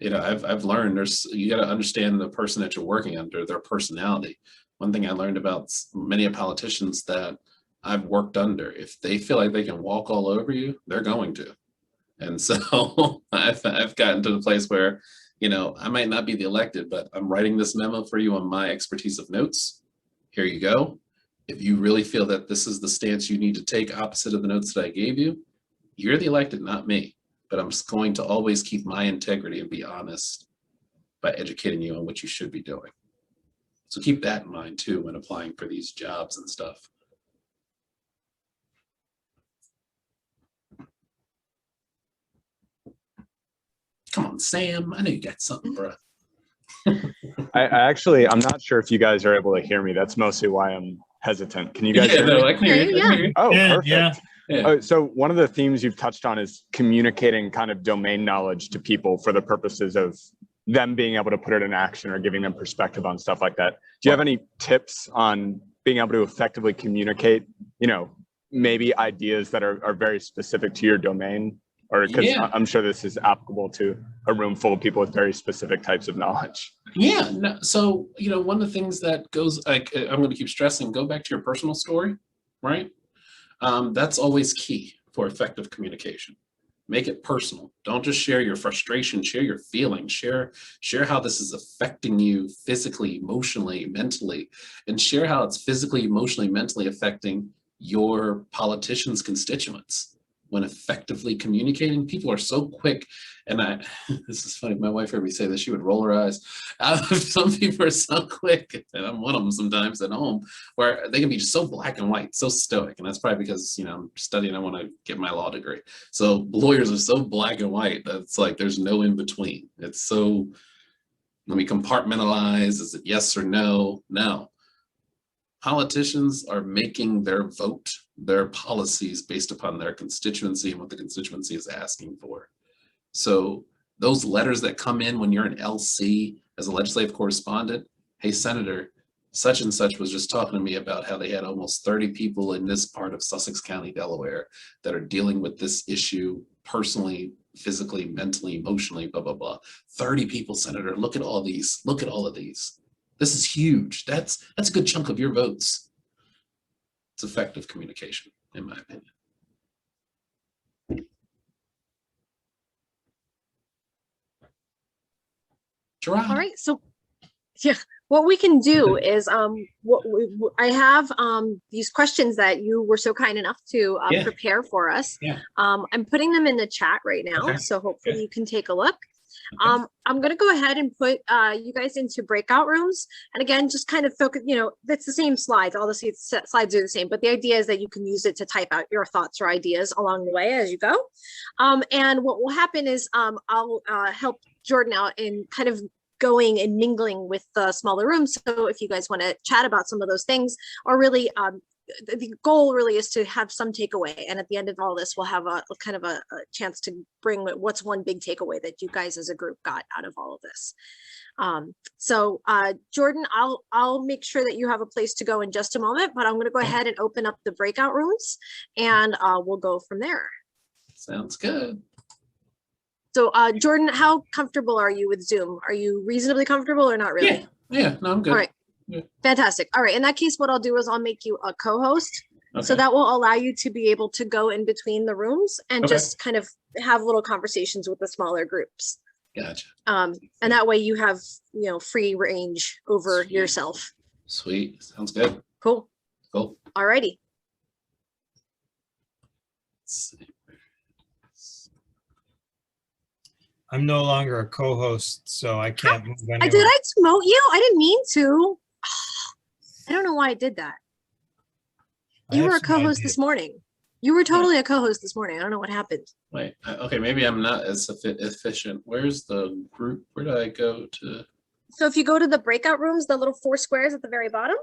You know, I've learned you got to understand the person that you're working under, their personality. One thing I learned about many politicians that I've worked under, if they feel like they can walk all over you, they're going to. And so I've gotten to the place where, you know, I might not be the elected, but I'm writing this memo for you on my expertise of notes. Here you go. If you really feel that this is the stance you need to take opposite of the notes that I gave you, you're the elected, not me. But I'm just going to always keep my integrity and be honest by educating you on what you should be doing. So keep that in mind too when applying for these jobs and stuff. Come on, Sam. I know you got something, bro. I'm not sure if you guys are able to hear me. That's mostly why I'm hesitant. Can you guys hear me? I can hear you. I can hear you. Oh, Yeah, perfect. yeah. So one of the themes you've touched on is communicating kind of domain knowledge to people for the purposes of them being able to put it in action or giving them perspective on stuff like that. Do you have any tips on being able to effectively communicate, you know, maybe ideas that are very specific to your domain? Or because I'm sure this is applicable to a room full of people with very specific types of knowledge. Yeah, no, so, you know, one of the things that goes, like, I'm going to keep stressing, go back to your personal story, right? That's always key for effective communication. Make it personal. Don't just share your frustration, share your feelings, share how this is affecting you physically, emotionally, mentally, and share how it's physically, emotionally, mentally affecting your politicians' constituents. When effectively communicating, people are so quick, and this is funny, my wife heard me say this, she would roll her eyes. Some people are so quick, and I'm one of them sometimes at home, where they can be just so black and white, so stoic, and that's probably because, you know, I'm studying, I want to get my law degree. So lawyers are so black and white that it's like there's no in between. It's so, let me compartmentalize, is it yes or no? No. Politicians are making their vote, their policies based upon their constituency and what the constituency is asking for. So those letters that come in when you're an LC as a legislative correspondent, hey, Senator, such and such was just talking to me about how they had almost 30 people in this part of Sussex County, Delaware, that are dealing with this issue personally, physically, mentally, emotionally, blah, blah, blah. 30 people, Senator, look at all these, look at all of these. This is huge. That's a good chunk of your votes. It's effective communication, in my opinion. All right, so yeah, what we can do is I have these questions that you were so kind enough to prepare for us. Yeah. I'm putting them in the chat right now, so hopefully you can take a look. I'm going to go ahead and put you guys into breakout rooms. And again, just kind of focus, you know, it's the same slides. All the slides are the same, but the idea is that you can use it to type out your thoughts or ideas along the way as you go. And what will happen is I'll help Jordan out in kind of going and mingling with the smaller rooms. So if you guys want to chat about some of those things, or really the goal really is to have some takeaway, and at the end of all this we'll have a kind of a chance to bring what's one big takeaway that you guys as a group got out of all of this. So Jordan, I'll make sure that you have a place to go in just a moment, but I'm going to go ahead and open up the breakout rooms, and we'll go from there. Sounds good. So Jordan, how comfortable are you with Zoom? Are you reasonably comfortable or not really? Yeah, no, I'm good. All right. Yeah. Fantastic. All right. In that case, what I'll do is I'll make you a co-host. Okay. So that will allow you to be able to go in between the rooms and just kind of have little conversations with the smaller groups. Gotcha. And that way you have, you know, free range over yourself. Sweet. Sounds good. Cool. Cool. All righty. Let's see. I'm no longer a co-host, so I can't move anywhere. Did I demote you? I didn't mean to. I don't know why it did that. I You have were a some co-host ideas. this morning. You were totally a co-host this morning. I don't know what happened. Wait, okay, maybe I'm not as efficient. Where's the group? Where do I go to? So if you go to the breakout rooms, the little 4 squares at the very bottom,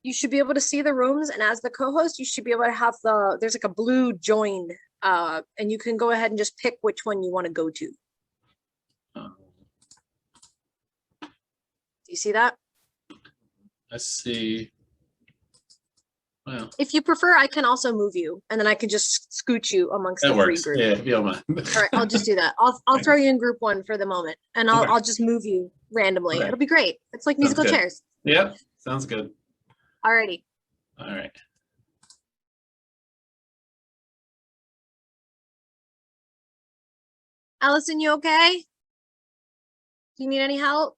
you should be able to see the rooms. And as the co-host, you should be able to have there's like a blue join, and you can go ahead and just pick which one you want to go to. Oh, Do you see that? I see. Wow, If you prefer, I can also move you, and then I can just scoot you amongst that the free works. group. Yeah, if you don't mind. All right, I'll just do that. I'll throw you in group 1 for the moment, and Okay. I'll just move you randomly. Okay. It'll be great. It's like Sounds musical good. chairs. Yep, sounds good. Alrighty. All right. Allison, you okay? Do you need any help?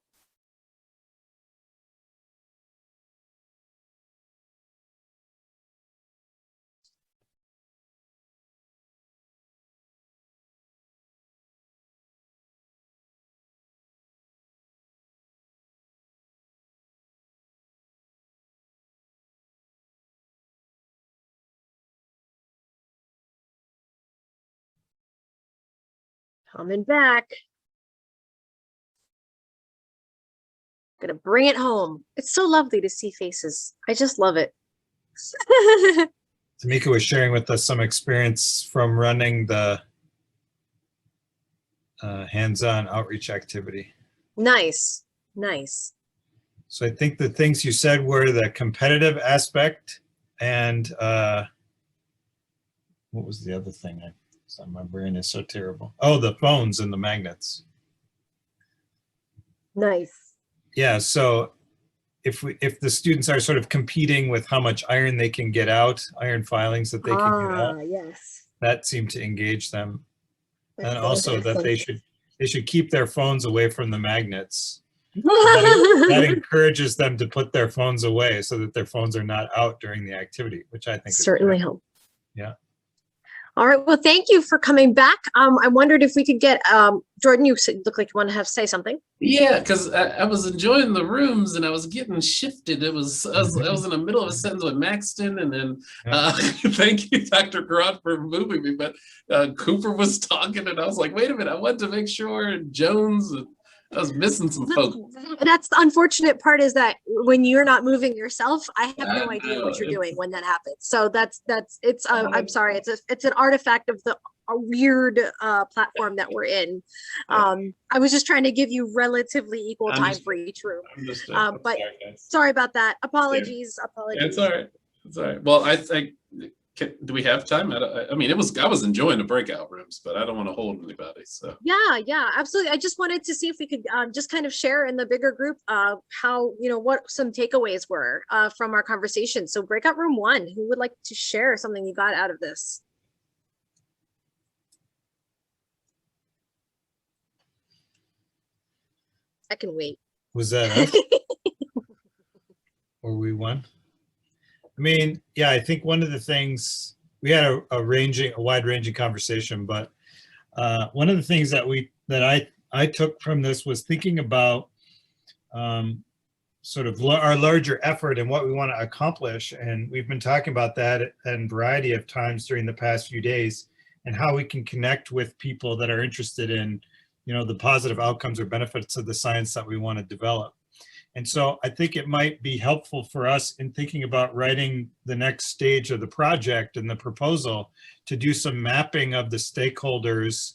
Coming back. Gonna bring it home. It's so lovely to see faces. I just love it. Tamika was sharing with us some experience from running the hands-on outreach activity. Nice. Nice. So I think the things you said were the competitive aspect and what was the other thing? My brain is so terrible. Oh, the phones and the magnets. Nice. Yeah, so if the students are sort of competing with how much iron they can get out, iron filings that they can get out, Yes. that seemed to engage them. That's And also that excellent. they should keep their phones away from the magnets. That encourages them to put their phones away so that their phones are not out during the activity, which I think Certainly is help. Yeah. All right. Well, thank you for coming back. I wondered if we could get Jordan. You look like you want to say something. Yeah, because I was enjoying the rooms and I was getting shifted. I was in the middle of a sentence with Maxton, and then thank you, Dr. Garrett, for moving me. But Cooper was talking, and I was like, wait a minute, I wanted to make sure Jones. I was missing some folks. That's the unfortunate part, is that when you're not moving yourself, I have no I idea know, what you're doing when that happens. So it's I'm sorry. It's an artifact of the weird platform that we're in. I was just trying to give you relatively equal time for each room. But sorry about that. Apologies. Apologies. It's all right. It's all right. Well, I think. Do we have time? I mean, I was enjoying the breakout rooms, but I don't want to hold anybody. So yeah, absolutely. I just wanted to see if we could just kind of share in the bigger group how, what some takeaways were from our conversation. So breakout room 1, who would like to share something you got out of this? I can wait. Was that us? Or we won? I mean, yeah, I think one of the things, we had a wide-ranging conversation, but one of the things that I took from this was thinking about sort of our larger effort and what we want to accomplish. And we've been talking about that a variety of times during the past few days, and how we can connect with people that are interested in, the positive outcomes or benefits of the science that we want to develop. And so I think it might be helpful for us in thinking about writing the next stage of the project and the proposal to do some mapping of the stakeholders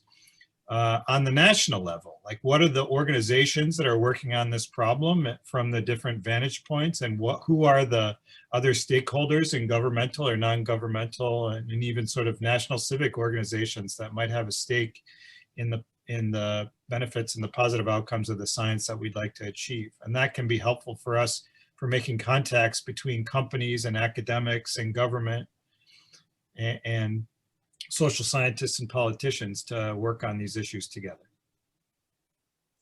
on the national level. Like, what are the organizations that are working on this problem from the different vantage points, and who are the other stakeholders in governmental or non-governmental and even sort of national civic organizations that might have a stake in the benefits and the positive outcomes of the science that we'd like to achieve. And that can be helpful for us for making contacts between companies and academics and government and social scientists and politicians to work on these issues together.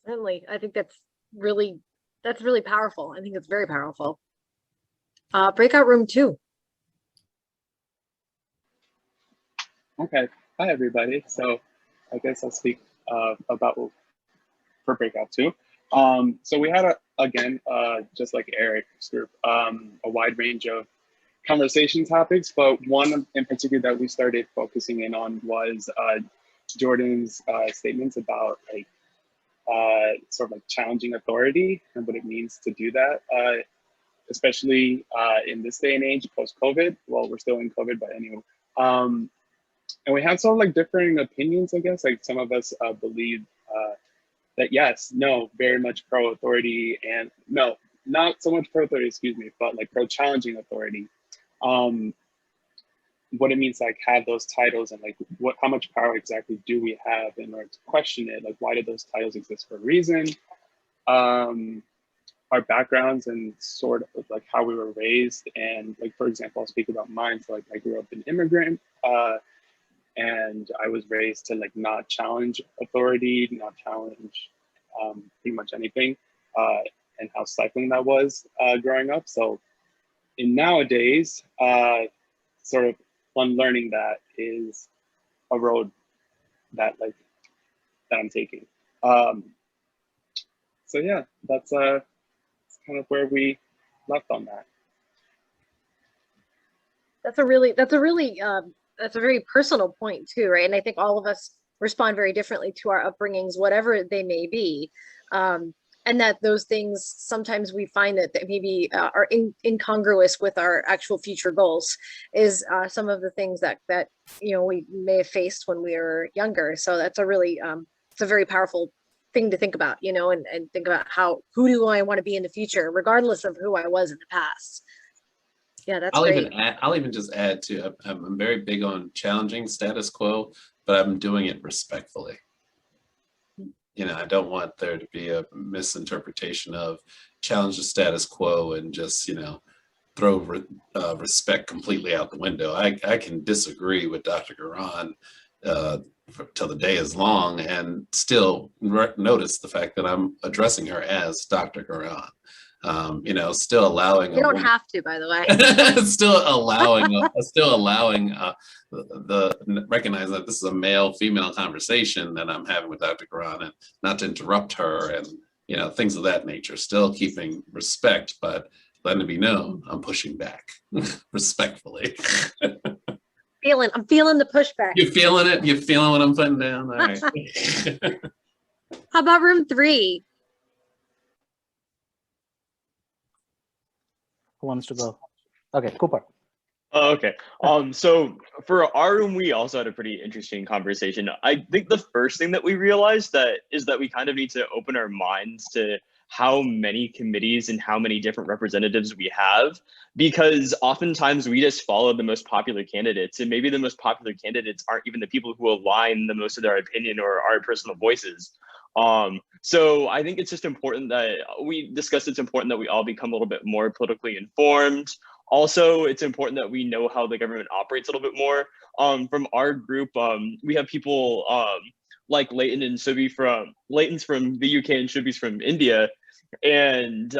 Certainly. I think that's really powerful. I think it's very powerful. Breakout room 2. Okay. Hi, everybody. So I guess I'll speak about for breakout 2. So we had again, just like Eric's group, a wide range of conversation topics, but one in particular that we started focusing in on was Jordan's statements about like sort of like challenging authority and what it means to do that, especially in this day and age post-COVID. Well, we're still in COVID, but anyway. And we had sort of like differing opinions, I guess. Like some of us believe that yes, no, very much pro-authority, and no, not so much pro-authority, excuse me, but like pro-challenging authority. What it means to like have those titles, and like how much power exactly do we have in order to question it? Like, why did those titles exist for a reason? Our backgrounds and sort of like how we were raised, and like, for example, I'll speak about mine. So like I grew up an immigrant, and I was raised to like not challenge authority, not challenge pretty much anything, and how stifling that was growing up. So in nowadays, sort of unlearning that is a road that like that I'm taking. So yeah, that's kind of where we left on that. That's a very personal point too, right? And I think all of us respond very differently to our upbringings, whatever they may be. And that those things, sometimes we find that maybe are incongruous with our actual future goals is some of the things that we may have faced when we were younger. So that's it's a very powerful thing to think about, and think about who do I want to be in the future, regardless of who I was in the past. Yeah, that's great. I'll even just add to, I'm very big on challenging status quo, but I'm doing it respectfully. I don't want there to be a misinterpretation of challenge the status quo and just, throw respect completely out the window. I can disagree with Dr. Garan till the day is long and still notice the fact that I'm addressing her as Dr. Garan. Still allowing. You don't have to, by the way. still allowing recognizing that this is a male-female conversation that I'm having with Dr. Garan, and not to interrupt her, and things of that nature. Still keeping respect, but letting it be known I'm pushing back respectfully. I'm feeling the pushback. You feeling it? You feeling what I'm putting down? All right. How about room 3? Who wants to go? Okay, Cooper. Okay. So for our room, we also had a pretty interesting conversation. I think the first thing that we realized is that we kind of need to open our minds to how many committees and how many different representatives we have, because oftentimes we just follow the most popular candidates, and maybe the most popular candidates aren't even the people who align the most of their opinion or our personal voices. So I think it's just important that we discussed, it's important that we all become a little bit more politically informed. Also, it's important that we know how the government operates a little bit more. From our group, we have people like Leighton and Subhi Leighton's from the UK and Shubhi's from India. And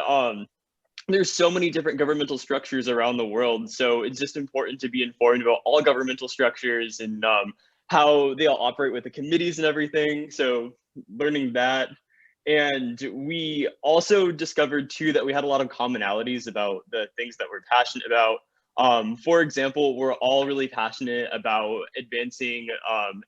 there's so many different governmental structures around the world. So it's just important to be informed about all governmental structures and how they all operate with the committees and everything. So learning that. And we also discovered too that we had a lot of commonalities about the things that we're passionate about. For example, we're all really passionate about advancing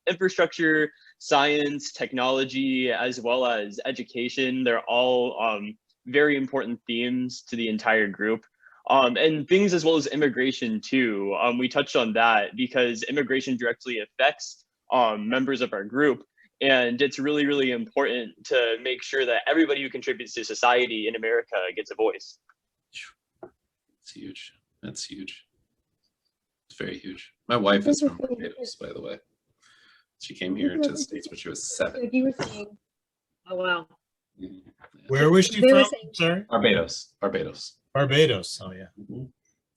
infrastructure, science, technology, as well as education. They're all very important themes to the entire group. And things as well as immigration too. We touched on that because immigration directly affects members of our group. And it's really, really important to make sure that everybody who contributes to society in America gets a voice. It's huge. That's huge. It's very huge. My wife is from Barbados, by the way. She came here to the States when she was 7. You were saying, oh, wow. Where was she from? Sorry? Barbados. Barbados. Oh, yeah. Mm-hmm.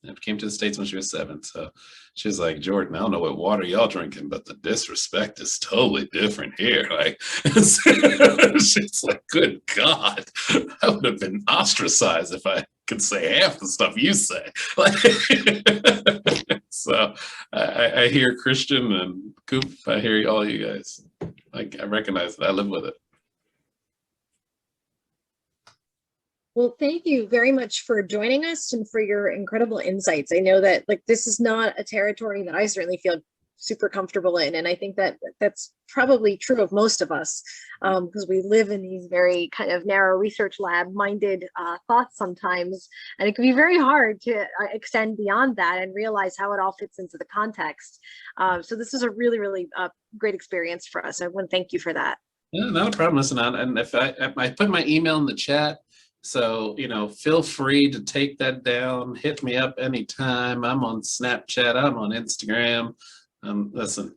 And came to the States when she was 7. So she was like, Jordan, I don't know what water y'all drinking, but the disrespect is totally different here. Like, she's like, good God, I would have been ostracized if I could say half the stuff you say. Like, so I hear Christian and Coop, I hear all you guys. Like, I recognize that. I live with it. Well, thank you very much for joining us and for your incredible insights. I know that like this is not a territory that I certainly feel super comfortable in, and I think that that's probably true of most of us because we live in these very kind of narrow research lab minded thoughts sometimes, and it can be very hard to extend beyond that and realize how it all fits into the context. So this is a really great experience for us. I want to thank you for that. Yeah, not a problem. Listen, and if I put my email in the chat, so feel free to take that down. Hit me up anytime. I'm on Snapchat. I'm on Instagram. Listen,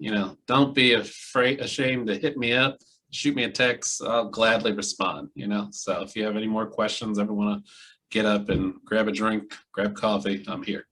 don't be ashamed to hit me up. Shoot me a text. I'll gladly respond. So if you have any more questions, ever want to get up and grab a drink, grab coffee, I'm here.